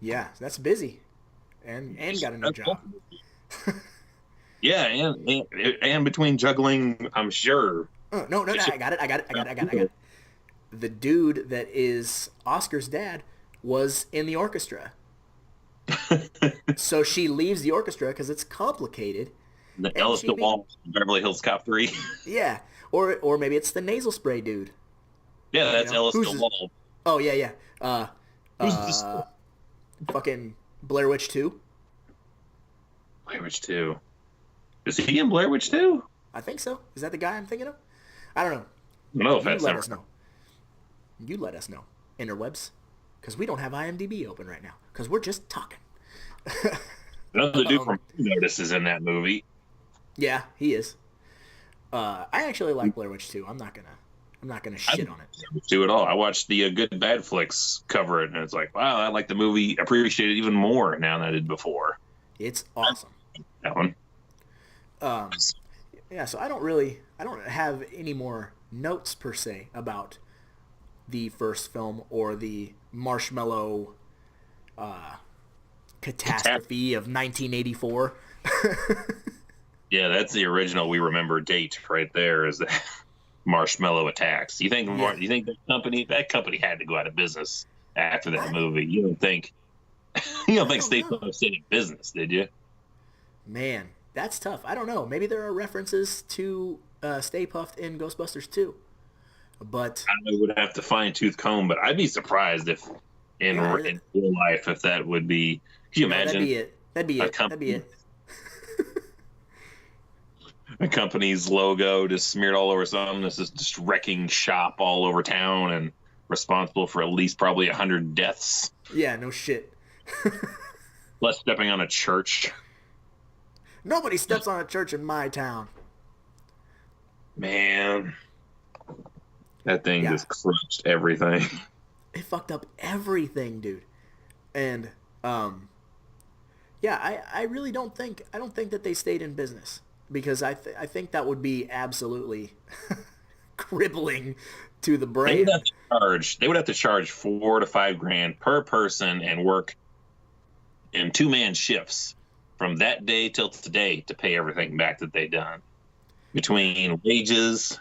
Yeah, that's busy. And got a new job. Yeah, and between juggling, I'm sure. Oh, no, I got it. The dude that is Oscar's dad was in the orchestra. So she leaves the orchestra because it's complicated. The Ellis DeWalt, Beverly Hills Cop 3. Yeah, or maybe it's the nasal spray dude. Yeah, that's Ellis DeWalt. Oh, yeah. Who's this? Fucking Blair Witch 2. Blair Witch 2. Is he in Blair Witch 2? I think so. Is that the guy I'm thinking of? I don't know. No offense. Let us know. You let us know. Interwebs. Because we don't have IMDb open right now. Because we're just talking. Another dude from Notice is in that movie. Yeah, he is. I actually like Blair Witch 2. I'm not gonna shit on it. Do it all. I watched the Good Bad Flicks cover it, and it's like, wow, I like the movie. Appreciate it even more now than I did before. It's awesome. That one. Yeah. So I don't have any more notes per se about the first film or the marshmallow catastrophe of 1984. Yeah, that's the original We Remember date right there. Is the marshmallow attacks. You think that company had to go out of business after that movie? You don't think Stay Puft stayed in business, did you? Man, that's tough. I don't know. Maybe there are references to Stay Puft in Ghostbusters 2. But I would have to fine tooth comb, but I'd be surprised if in real life if that would be. Can you imagine? That'd be it. A company's logo just smeared all over something. This is just wrecking shop all over town and responsible for at least probably 100 deaths. Yeah, no shit. Less stepping on a church. Nobody steps on a church in my town. Man. That thing just crushed everything. It fucked up everything, dude. And, I really don't think that they stayed in business. Because I think that would be absolutely crippling to the They would brand. have to charge. They would have to charge $4,000 to $5,000 per person and work in 2-man shifts from that day till today to pay everything back that they done between wages,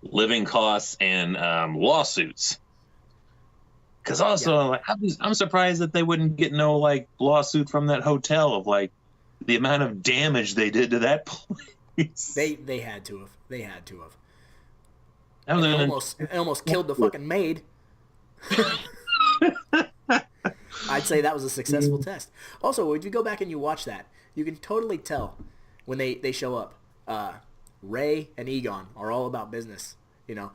living costs, and lawsuits. Because also, like, I'm surprised that they wouldn't get no like lawsuit from that hotel of like the amount of damage they did to that place. They had to have. They had to have. That was It almost killed the fucking maid. I'd say that was a successful test. Also, if you go back and you watch that, you can totally tell when they show up. Ray and Egon are all about business. You know,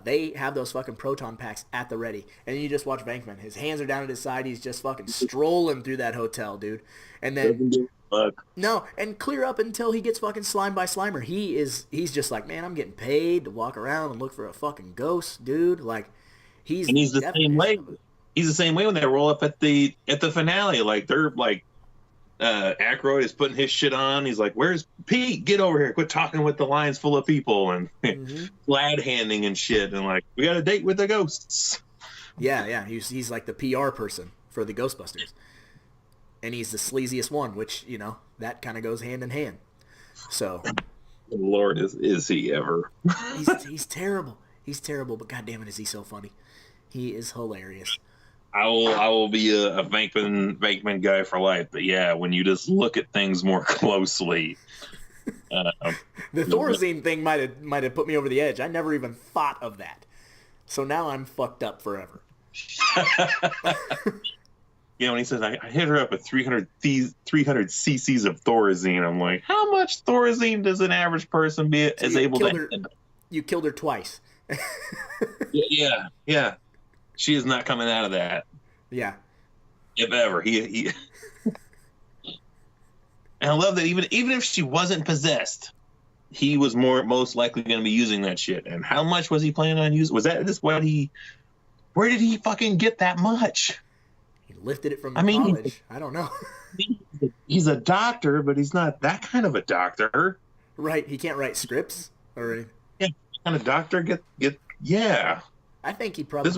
they have those fucking proton packs at the ready. And then you just watch Venkman. His hands are down at his side. He's just fucking strolling through that hotel, dude. And then... No, and clear up until he gets fucking slimed by Slimer. He's just like, man, I'm getting paid to walk around and look for a fucking ghost, dude. Like, he's the same way. He's the same way when they roll up at the finale. Like, they're like, Aykroyd is putting his shit on. He's like, "Where's Pete? Get over here! Quit talking with the lines full of people and glad handing and shit." And like, we got a date with the ghosts. Yeah. He's like the PR person for the Ghostbusters, and he's the sleaziest one, which that kind of goes hand in hand. So, Lord, is he ever? he's terrible. He's terrible, but goddamn it, is he so funny? He is hilarious. I will be a Venkman guy for life. But yeah, when you just look at things more closely, the Thorazine thing might have put me over the edge. I never even thought of that. So now I'm fucked up forever. When he says I hit her up with 300 cc's of Thorazine, I'm like, how much Thorazine does an average person is able to handle? You killed her twice. Yeah. She is not coming out of that. Yeah. If ever. He And I love that even if she wasn't possessed, he was most likely going to be using that shit. And how much was he planning on using? Was that just where did he fucking get that much? He lifted it from college. I don't know. He's a doctor, but he's not that kind of a doctor. Right. He can't write scripts or anything. Yeah. Kind of doctor yeah. I think he probably...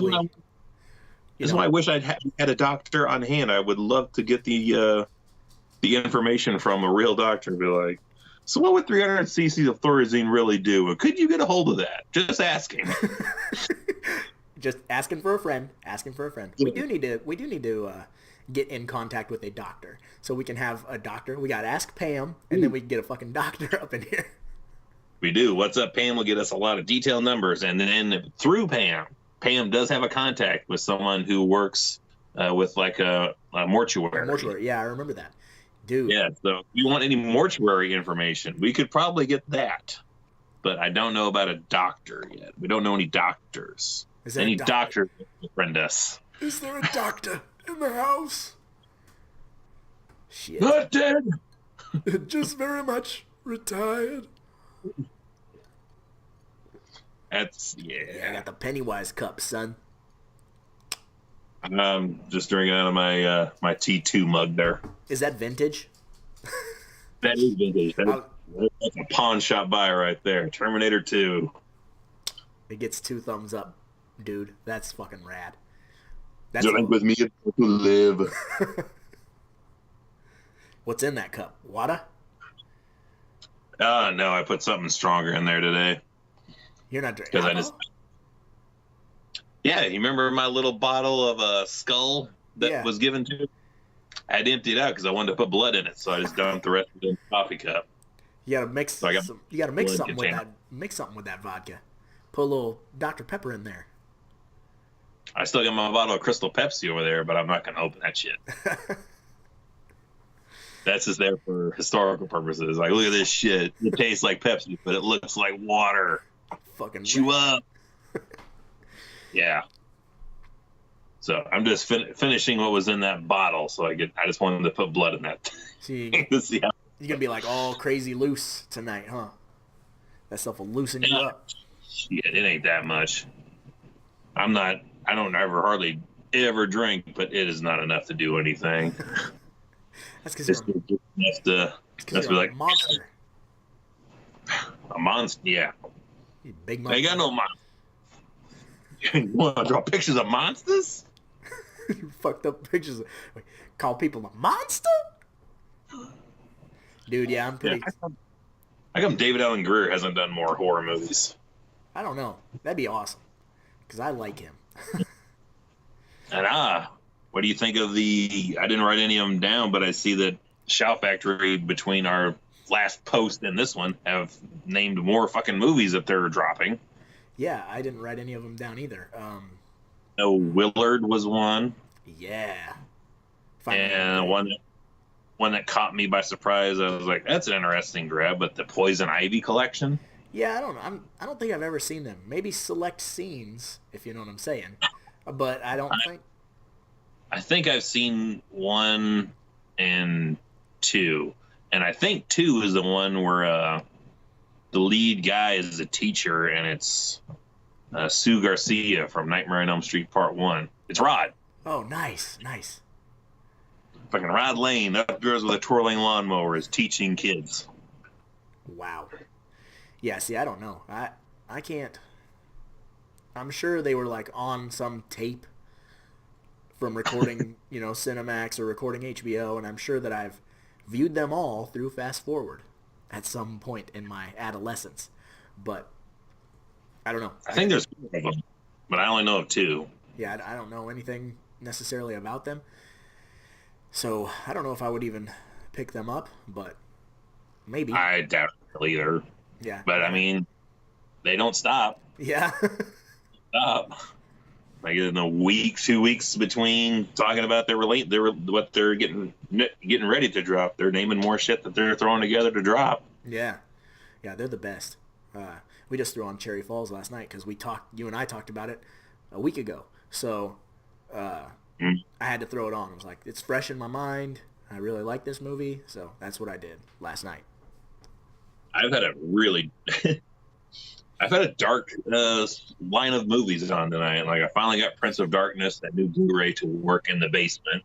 This is why I wish I'd had a doctor on hand. I would love to get the information from a real doctor and be like, so what would 300 cc's of Thorazine really do? Could you get a hold of that? Just asking. Just asking for a friend. We do need to get in contact with a doctor so we can have a doctor. We got to Ask Pam, and then we can get a fucking doctor up in here. We do. What's Up Pam will get us a lot of detailed numbers, and then through Pam does have a contact with someone who works with like a mortuary. Mortuary, yeah, I remember that. Dude. Yeah, so if you want any mortuary information, we could probably get that. But I don't know about a doctor yet. We don't know any doctors. Is there any a doctor? doctor to friend us? Is there a doctor in the house? Shit. Not dead. Just very much retired. Yeah, I got the Pennywise cup, son. I'm just drinking out of my my T2 mug there. Is that vintage? That is vintage. That's a pawn shop buy right there. Terminator 2. It gets 2 thumbs up, dude. That's fucking rad. Drink with me to live. What's in that cup? Water? No, I put something stronger in there today. You're not drinking. Yeah, you remember my little bottle of a Skull that was given to me? I had emptied it out because I wanted to put blood in it, so I just dumped the rest of it in the coffee cup. You gotta mix. You gotta mix something with that. Mix something with that vodka. Put a little Dr. Pepper in there. I still got my bottle of Crystal Pepsi over there, but I'm not gonna open that shit. That's just there for historical purposes. Like, look at this shit. It tastes like Pepsi, but it looks like water. Fucking chew up. Yeah. So I'm just finishing what was in that bottle. So I just wanted to put blood in that. See, to see how you're gonna be like all crazy loose tonight, huh? That stuff will loosen you up. Shit, it ain't that much. I don't ever hardly ever drink, but it is not enough to do anything. That's because you're like a monster. A monster, yeah. You big I ain't got no monster. You want to draw pictures of monsters? You fucked up pictures. Call people a monster? Dude, yeah, I'm pretty... Yeah, how come David Allen Greer hasn't done more horror movies? I don't know. That'd be awesome. Because I like him. And what do you think of the... I didn't write any of them down, but I see that Shout Factory, between our last post and this one, have named more fucking movies that they're dropping. Yeah, I didn't write any of them down either. No, Willard was one. Yeah. And one that caught me by surprise. I was like, that's an interesting grab. But the Poison Ivy collection. Yeah, I don't think I've ever seen them. Maybe select scenes, if you know what I'm saying. But I don't think. I think I've seen 1 and 2, and I think 2 is the one where the lead guy is a teacher, and it's Sue Garcia from Nightmare on Elm Street Part 1. It's Rod. Oh, nice. Fucking Rod Lane, up girls with a twirling lawnmower, is teaching kids. Wow. Yeah, see, I don't know. I can't. I'm sure they were like on some tape from recording, Cinemax or recording HBO, and I'm sure that I've viewed them all through Fast Forward at some point in my adolescence. But I don't know. I think there's 4 of them, but I only know of 2. Yeah, I don't know anything necessarily about them. So I don't know if I would even pick them up, but maybe. I doubt it either. Yeah. But I mean, they don't stop. Yeah. Stop. Like in a week, 2 weeks between talking about what they're getting ready to drop. They're naming more shit that they're throwing together to drop. Yeah, they're the best. We just threw on Cherry Falls last night because you and I talked about it a week ago. So I had to throw it on. I was like, it's fresh in my mind. I really like this movie, so that's what I did last night. I've had a dark line of movies on tonight. Like, I finally got Prince of Darkness, that new Blu-ray, to work in the basement.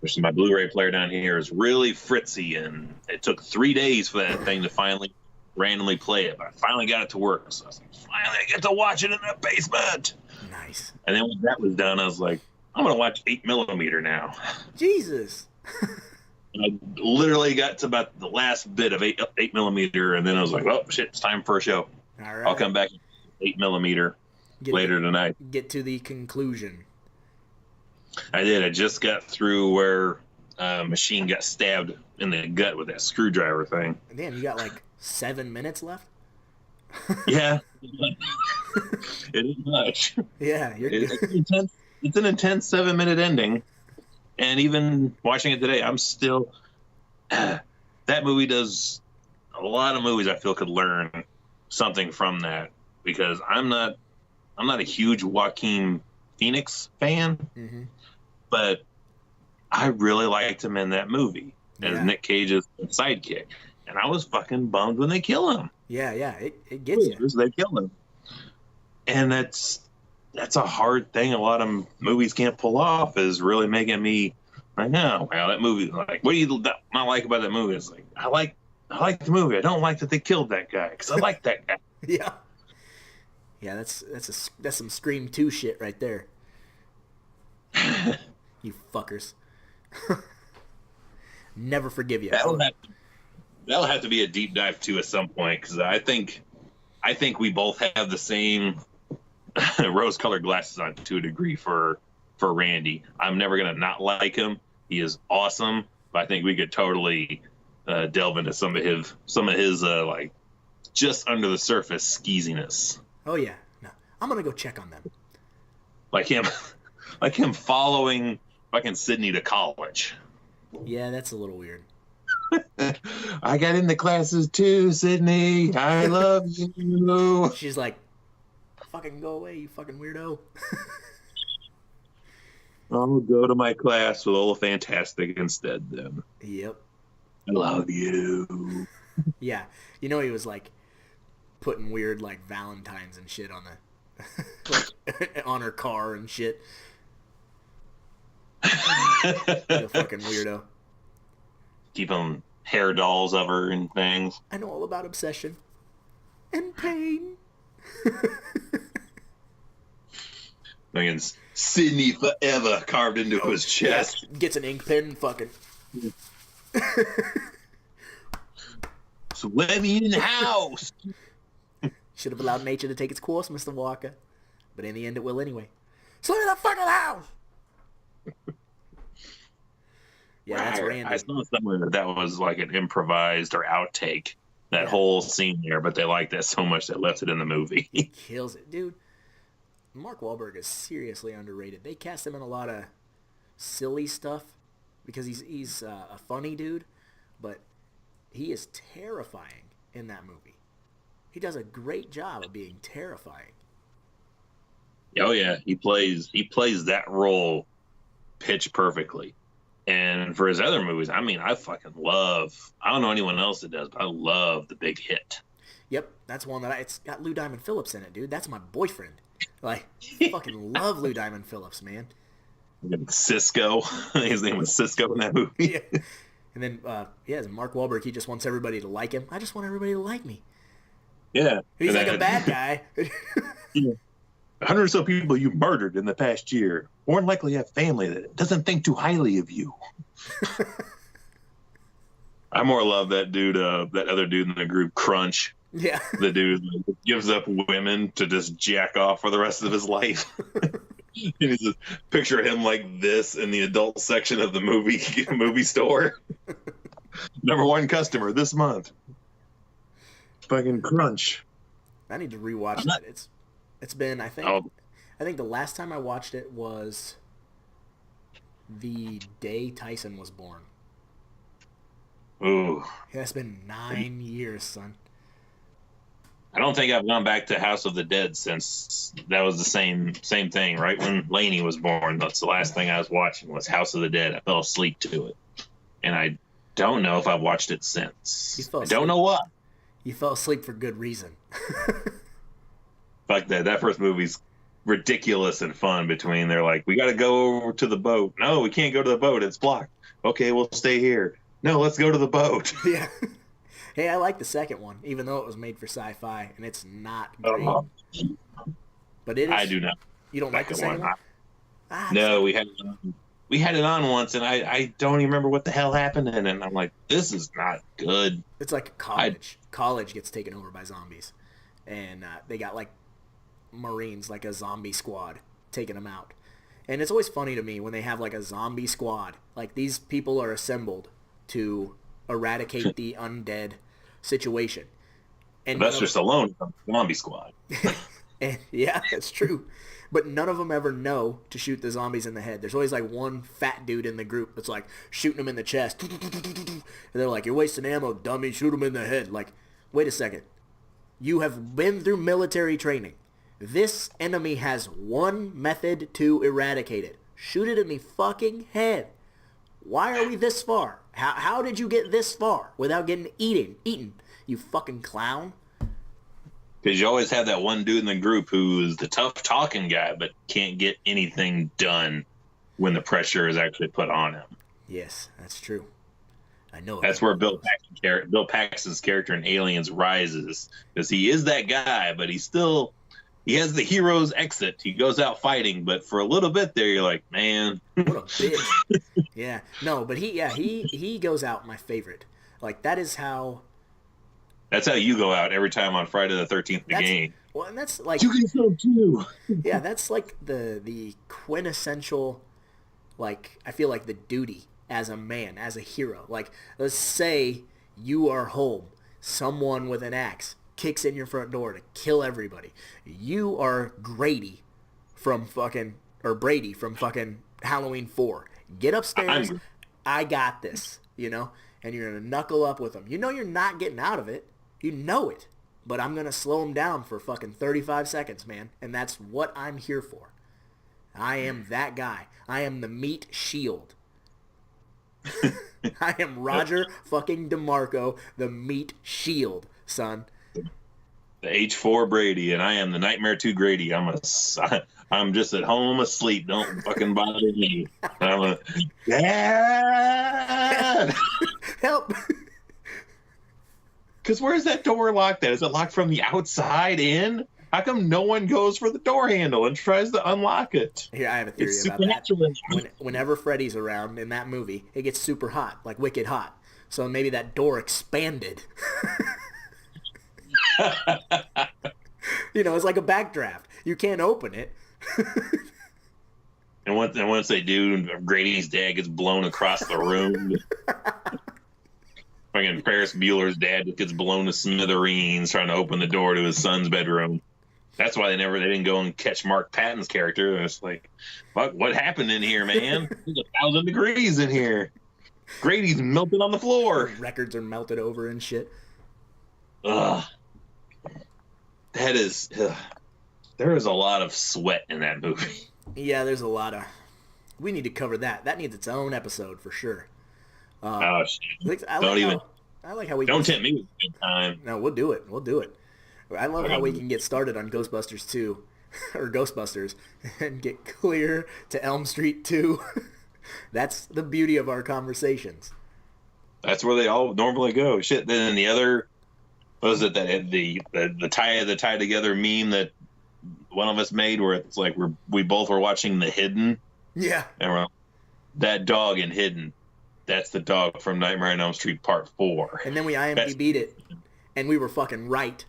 Which my Blu-ray player down here is really fritzy, and it took 3 days for that thing to finally randomly play it. But I finally got it to work, so I was like, finally I get to watch it in the basement. Nice. And then when that was done, I was like, I'm gonna watch 8mm now. Jesus. I literally got to about the last bit of 8mm, and then I was like, well, shit, it's time for a show. All right. I'll come back 8mm later tonight. Get to the conclusion. I did. I just got through where Machine got stabbed in the gut with that screwdriver thing. Damn, you got like 7 minutes left? Yeah. It is much. Yeah, you're good. It's an intense 7-minute ending. And even watching it today, I'm still... that movie does... A lot of movies I feel could learn something from that, because I'm not a huge Joaquin Phoenix fan, but I really liked him in that movie as Nick Cage's sidekick, and I was fucking bummed when they kill him. Yeah, it gets you. They kill him, and that's a hard thing a lot of movies can't pull off, is really making me like, no, wow, that movie, like, what do you not like about that movie? It's like, I like the movie. I don't like that they killed that guy, because I like that guy. Yeah. Yeah, that's some Scream 2 shit right there. You fuckers. Never forgive you. That'll have to be a deep dive too at some point, because I think we both have the same rose-colored glasses on to a degree for Randy. I'm never gonna not like him. He is awesome, but I think we could totally delve into some of his like just under the surface skeeziness. Oh yeah, no, I'm gonna go check on them. Like him following fucking Sydney to college. Yeah, that's a little weird. I got into classes too, Sydney. I love you. She's like, fucking go away, you fucking weirdo. I'll go to my class with Ola Fantastic instead then. Yep. I love you. Yeah. He was like putting weird like Valentines and shit on like, on her car and shit. The fucking weirdo. Keep them hair dolls of her and things. I know all about obsession and pain. Fucking Sydney forever carved into his chest. Yeah, gets an ink pen and fucking. So let me in the house. Should have allowed nature to take its course, Mr. Walker. But in the end, it will anyway. So let me the fucking house. Yeah, that's random. I saw somewhere that was like an improvised or outtake. That whole scene there, but they liked that so much they left it in the movie. He kills it, dude. Mark Wahlberg is seriously underrated. They cast him in a lot of silly stuff because he's a funny dude, but he is terrifying in that movie. He does a great job of being terrifying. Oh yeah, he plays that role pitch perfectly. And for his other movies, I mean, I don't know anyone else that does, but I love The Big Hit. Yep, that's one that it's got Lou Diamond Phillips in it, dude. That's my boyfriend. Like, fucking love Lou Diamond Phillips, man. Cisco. His name was Cisco in that movie. Yeah. And then, Mark Wahlberg, he just wants everybody to like him. I just want everybody to like me. Yeah. He's like a bad guy. Yeah. 100 or so people you murdered in the past year more than likely have family that doesn't think too highly of you. I more love that dude, that other dude in the group, Crunch. Yeah. The dude gives up women to just jack off for the rest of his life. And you just picture him like this in the adult section of the movie store. Number one customer this month. Fucking Crunch. I need to rewatch that. It's been, I think the last time I watched it was the day Tyson was born. Ooh. Yeah, it's been 9 years, son. I don't think I've gone back to House of the Dead since that was the same thing, right? When Lainey was born, that's the last thing I was watching was House of the Dead. I fell asleep to it. And I don't know if I've watched it since. I don't know why. You fell asleep for good reason. Fuck that. That first movie's ridiculous and fun between they're like, we got to go over to the boat. No, we can't go to the boat. It's blocked. Okay, we'll stay here. No, let's go to the boat. Yeah. Hey, I like the second one, even though it was made for sci-fi, and it's not great. But it is. I do not. You don't like the second one? No, we had it on once, and I don't even remember what the hell happened in it. And I'm like, this is not good. It's like college. College gets taken over by zombies, and they got like Marines, like a zombie squad, taking them out. And it's always funny to me when they have like a zombie squad. Like these people are assembled to eradicate the undead situation. And Sylvester Stallone from Zombie Squad. And, yeah, that's true. But none of them ever know to shoot the zombies in the head. There's always like one fat dude in the group that's like shooting them in the chest. And they're like, you're wasting ammo, dummy, shoot them in the head. Like, wait a second. You have been through military training. This enemy has one method to eradicate it. Shoot it in the fucking head. Why are we this far? How did you get this far without getting eaten? You fucking clown. Because you always have that one dude in the group who is the tough talking guy, but can't get anything done when the pressure is actually put on him. Yes, that's true. I know. That's where Bill Paxton's character in Aliens rises, because he is that guy, but he has the hero's exit. He goes out fighting, but for a little bit there, you're like, man, what a bitch. Yeah, no, but he goes out my favorite. Like that's how you go out every time on Friday the 13th game. Well, and that's like you can go too. Yeah, that's like the quintessential. Like I feel like the duty as a man, as a hero. Like let's say you are home, someone with an axe kicks in your front door to kill everybody. You are Brady from fucking Halloween 4. Get upstairs. I got this, and you're going to knuckle up with them. You know you're not getting out of it. You know it. But I'm going to slow them down for fucking 35 seconds, man. And that's what I'm here for. I am that guy. I am the meat shield. I am Roger fucking DeMarco, the meat shield, son. The H4 Brady, and I am the Nightmare 2 Grady. I'm just at home asleep. Don't fucking bother me. I'm Dad! Help! Because where's that door locked at? Is it locked from the outside in? How come no one goes for the door handle and tries to unlock it? Here, I have a theory It's about that. supernatural. Whenever Freddy's around in that movie, it gets super hot, like wicked hot. So maybe that door expanded. It's like a backdraft. You can't open it. And once they do, Grady's dad gets blown across the room. Fucking Ferris Bueller's dad gets blown to smithereens trying to open the door to his son's bedroom. That's why they didn't go and catch Mark Patton's character. It's like, fuck, what happened in here, man? It's 1,000 degrees in here. Grady's melted on the floor. Records are melted over and shit. Ugh. There is a lot of sweat in that movie. Yeah, there's a lot of... We need to cover that. That needs its own episode for sure. Oh, shit. I like how we... Don't tempt me with a good time. No, we'll do it. I love how we can get started on Ghostbusters 2, or Ghostbusters, and get clear to Elm Street 2. That's the beauty of our conversations. That's where they all normally go. Shit, then the other... What was it that the tie together meme that one of us made where it's like we both were watching The Hidden? Yeah. And that dog in Hidden, that's the dog from Nightmare on Elm Street Part 4. And then we IMDb'd it, and we were fucking right.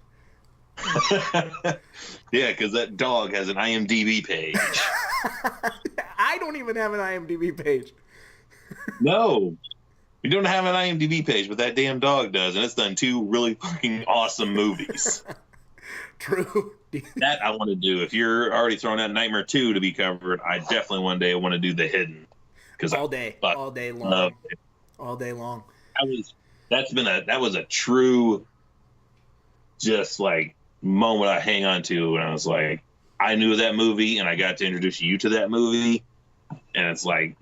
Yeah, because that dog has an IMDb page. I don't even have an IMDb page. No. You don't have an IMDb page, but that damn dog does, and it's done 2 really fucking awesome movies. True. That I want to do. If you're already throwing out Nightmare 2 to be covered, I definitely one day want to do The Hidden. All day long. All day long. That was a true, just like moment I hang on to when I was like, I knew that movie and I got to introduce you to that movie, and it's like,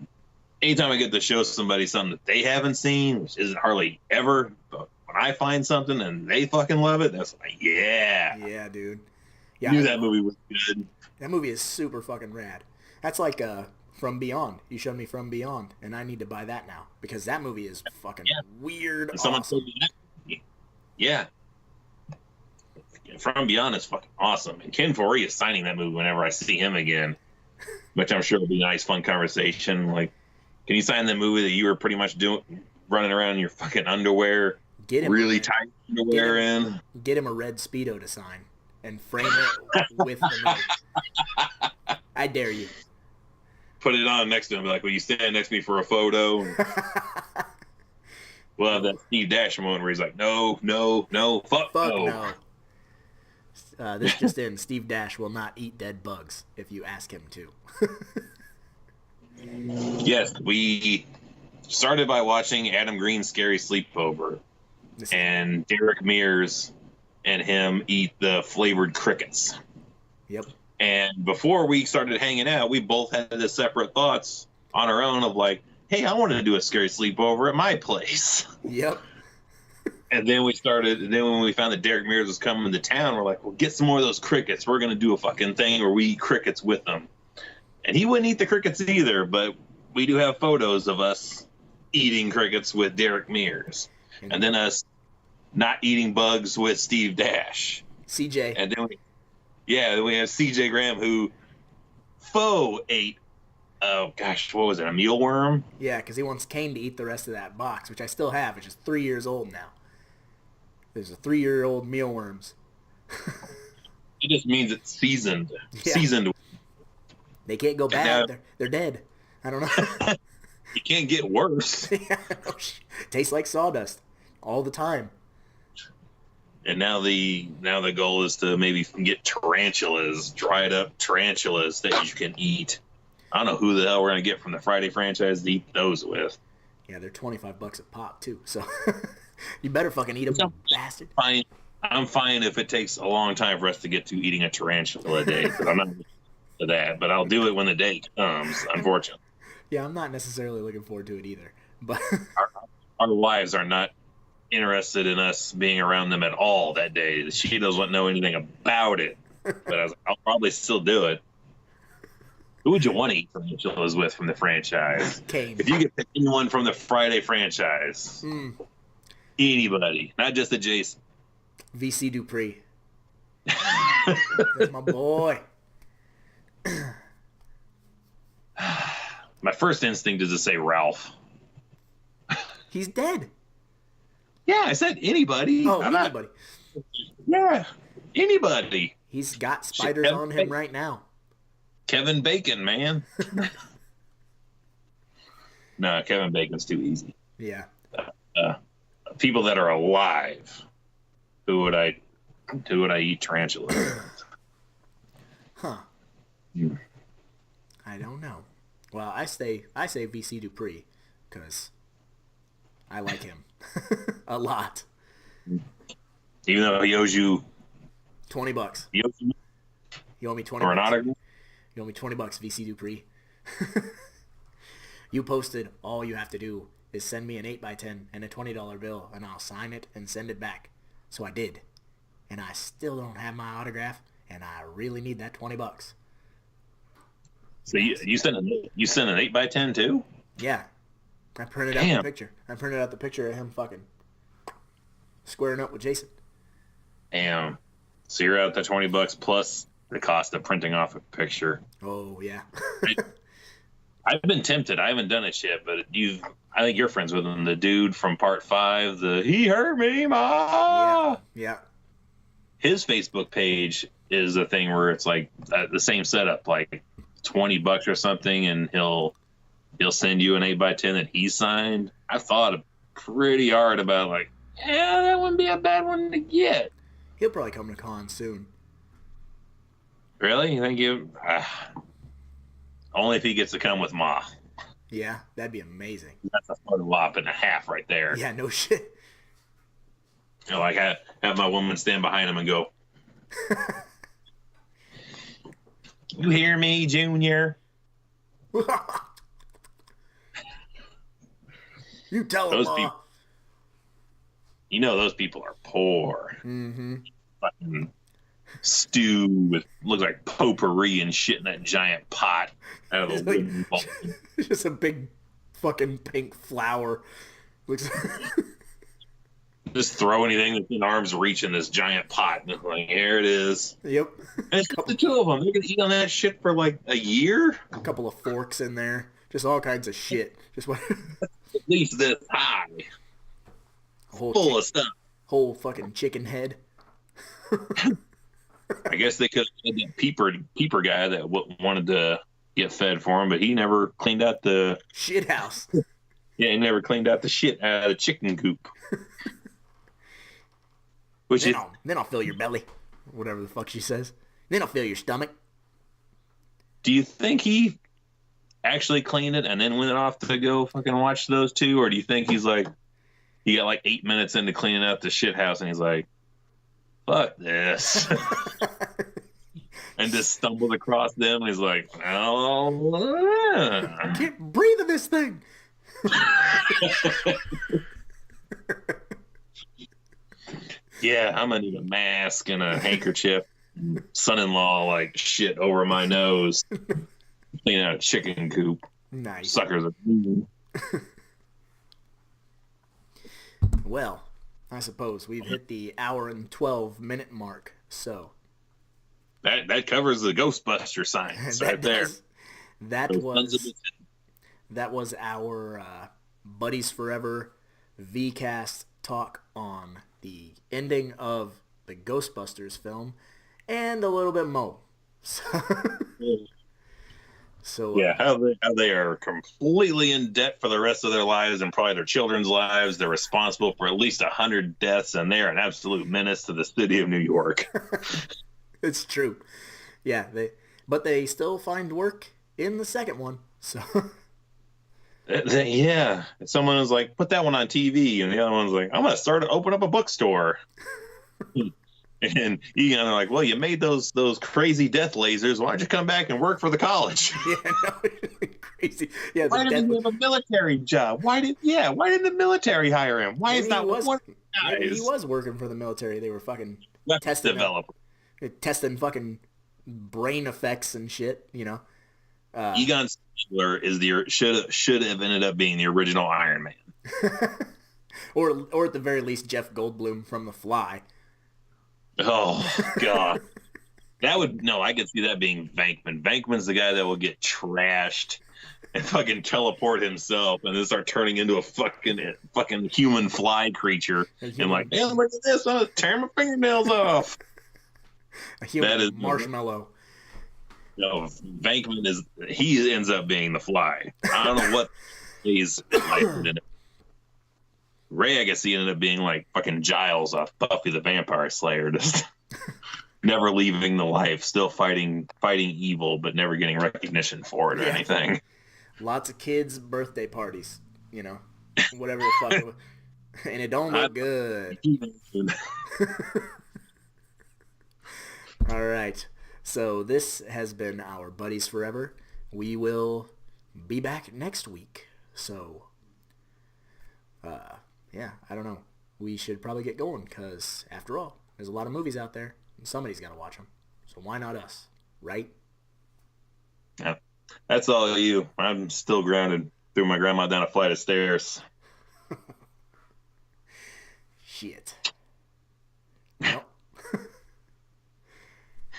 anytime I get to show somebody something that they haven't seen, which isn't hardly ever, but when I find something and they fucking love it, that's like, yeah. Yeah, dude. Yeah, I knew that movie was good. That movie is super fucking rad. That's like From Beyond. You showed me From Beyond, and I need to buy that now because that movie is fucking weird. And someone told me that. Yeah. From Beyond is fucking awesome. And Ken Foree is signing that movie whenever I see him again, which I'm sure will be a nice, fun conversation. Like, can you sign the movie that you were pretty much running around in your fucking underwear, really tight underwear Get him a red Speedo to sign and frame it with the movie. I dare you. Put it on next to him, like, will you stand next to me for a photo? We'll have that Steve Dash moment where he's like, no, fuck no. This just in, Steve Dash will not eat dead bugs if you ask him to. Yes, we started by watching Adam Green's Scary Sleepover, and Derek Mears and him eat the flavored crickets. Yep. And before we started hanging out, we both had the separate thoughts on our own of like, hey, I wanted to do a Scary Sleepover at my place. Yep. And then when we found that Derek Mears was coming to town, we're like, well, get some more of those crickets. We're going to do a fucking thing where we eat crickets with them. And he wouldn't eat the crickets either, but we do have photos of us eating crickets with Derek Mears. And then us not eating bugs with Steve Dash. CJ. And then we have CJ Graham who ate, oh gosh, what was it, a mealworm? Yeah, because he wants Kane to eat the rest of that box, which I still have. It's just 3 years old now. There's a 3-year-old mealworms. It just means it's seasoned. Yeah. Seasoned. They can't go bad. They're dead. I don't know. You can't get worse. Yeah, tastes like sawdust all the time. And now the goal is to maybe get tarantulas, dried up tarantulas that you can eat. I don't know who the hell we're gonna get from the Friday franchise to eat those with. Yeah, they're $25 a pop too. So you better fucking eat them, you bastard. Fine. I'm fine if it takes a long time for us to get to eating a tarantula a day. But I'm not to that. But I'll do it when the day comes. Unfortunately. Yeah, I'm not necessarily looking forward to it either. But our wives are not interested in us being around them at all that day. She doesn't know anything about it. But I was like, I'll probably still do it. Who would you want to eat tarantulas with from the franchise? Kane. If you could pick anyone from the Friday franchise, anybody, not just the Jason. VC Dupree. That's my boy. My first instinct is to say Ralph. He's dead. Yeah, I said anybody. Oh, I'm anybody. Yeah, anybody. He's got spiders on him right now. Kevin Bacon, man. No, Kevin Bacon's too easy. Yeah. People that are alive. Who would I eat tarantulas with? Huh. I don't know. Well, I say VC Dupree because I like him a lot. Even though he owes you $20. he owes you You owe me 20 for an bucks. autograph. You owe me $20, VC Dupree. You posted, all you have to do is send me an 8x10 and a $20 bill, and I'll sign it and send it back. So I did. And I still don't have my autograph, and I really need that $20. So you sent an 8x10 too? Yeah. I printed out the picture. I printed out the picture of him fucking squaring up with Jason. Damn. So you're out the $20 plus the cost of printing off a picture. Oh, yeah. I've been tempted. I haven't done it yet, but I think you're friends with him. The dude from part 5, he hurt me, ma. Yeah. His Facebook page is a thing where it's like the same setup, like $20 or something, and he'll send you an 8x10 that he signed. I thought pretty hard about that wouldn't be a bad one to get. He'll probably come to con soon. Really? You think only if he gets to come with Ma. Yeah, that'd be amazing. That's a photo op and a half right there. Yeah, no shit. You know, like have my woman stand behind him and go, "You hear me, Junior?" You tell him, Those Ma. people, you know, those people are poor. Mm-hmm. Fucking stew with looks like potpourri and shit in that giant pot out of a wooden bowl. Just a big fucking pink flower. Looks. Just throw anything that's in arm's reach in this giant pot. And like, here it is. Yep. And it's just the two of them. They're going to eat on that shit for like a year? A couple of forks in there. Just all kinds of shit. Just what? At least this high. Full of stuff. Whole fucking chicken head. I guess they could have had that peeper guy that wanted to get fed for him, but he never cleaned out the shit house. Yeah, he never cleaned out the shit out of the chicken coop. Then I'll fill your belly. Whatever the fuck she says. Then I'll fill your stomach. Do you think he actually cleaned it and then went off to go fucking watch those two? Or do you think he's like, he got like 8 minutes into cleaning out the shit house and he's like, fuck this. And just stumbled across them and he's like, oh. I can't breathe in this thing. Yeah, I'm gonna need a mask and a handkerchief. Son-in-law like shit over my nose. Clean out a chicken coop. Nice. Suckers are Well, I suppose we've hit the hour and 12-minute mark, so that covers the Ghostbuster science right there. That was our Buddies Forever VCast talk on the ending of the Ghostbusters film and a little bit more. So yeah, how they are completely in debt for the rest of their lives and probably their children's lives. They're responsible for at least 100 deaths, and they're an absolute menace to the city of New York. It's true. Yeah, but they still find work in the second one. So yeah, someone was like, "Put that one on TV," and the other one's like, "I'm gonna open up a bookstore." And you know, like, well, you made those crazy death lasers. Why don't you come back and work for the college? Yeah, no, crazy. Yeah, why didn't he have a military job? Why didn't the military hire him? Why is that one of the guys? He was working for the military. They were fucking testing fucking brain effects and shit. You know, Egon Spengler is should have ended up being the original Iron Man, or at the very least Jeff Goldblum from The Fly. Oh God! I could see that being Venkman. Venkman's the guy that will get trashed and fucking teleport himself and then start turning into a fucking human fly creator. And like, man, look at this, I'm gonna tear my fingernails off. A human marshmallow. No, Venkman he ends up being the fly. I don't know what he's like in it. Ray, I guess he ended up being like fucking Giles off Buffy the Vampire Slayer, just never leaving the life, still fighting evil, but never getting recognition for it or anything. Lots of kids' birthday parties, whatever the fuck. And it don't look good. All right. So this has been our Buddies Forever. We will be back next week. So, I don't know. We should probably get going because, after all, there's a lot of movies out there and somebody's got to watch them. So why not us, right? Yeah. That's all you. I'm still grounded. Threw my grandma down a flight of stairs. Shit. Well.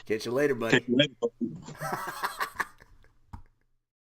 Catch you later, buddy.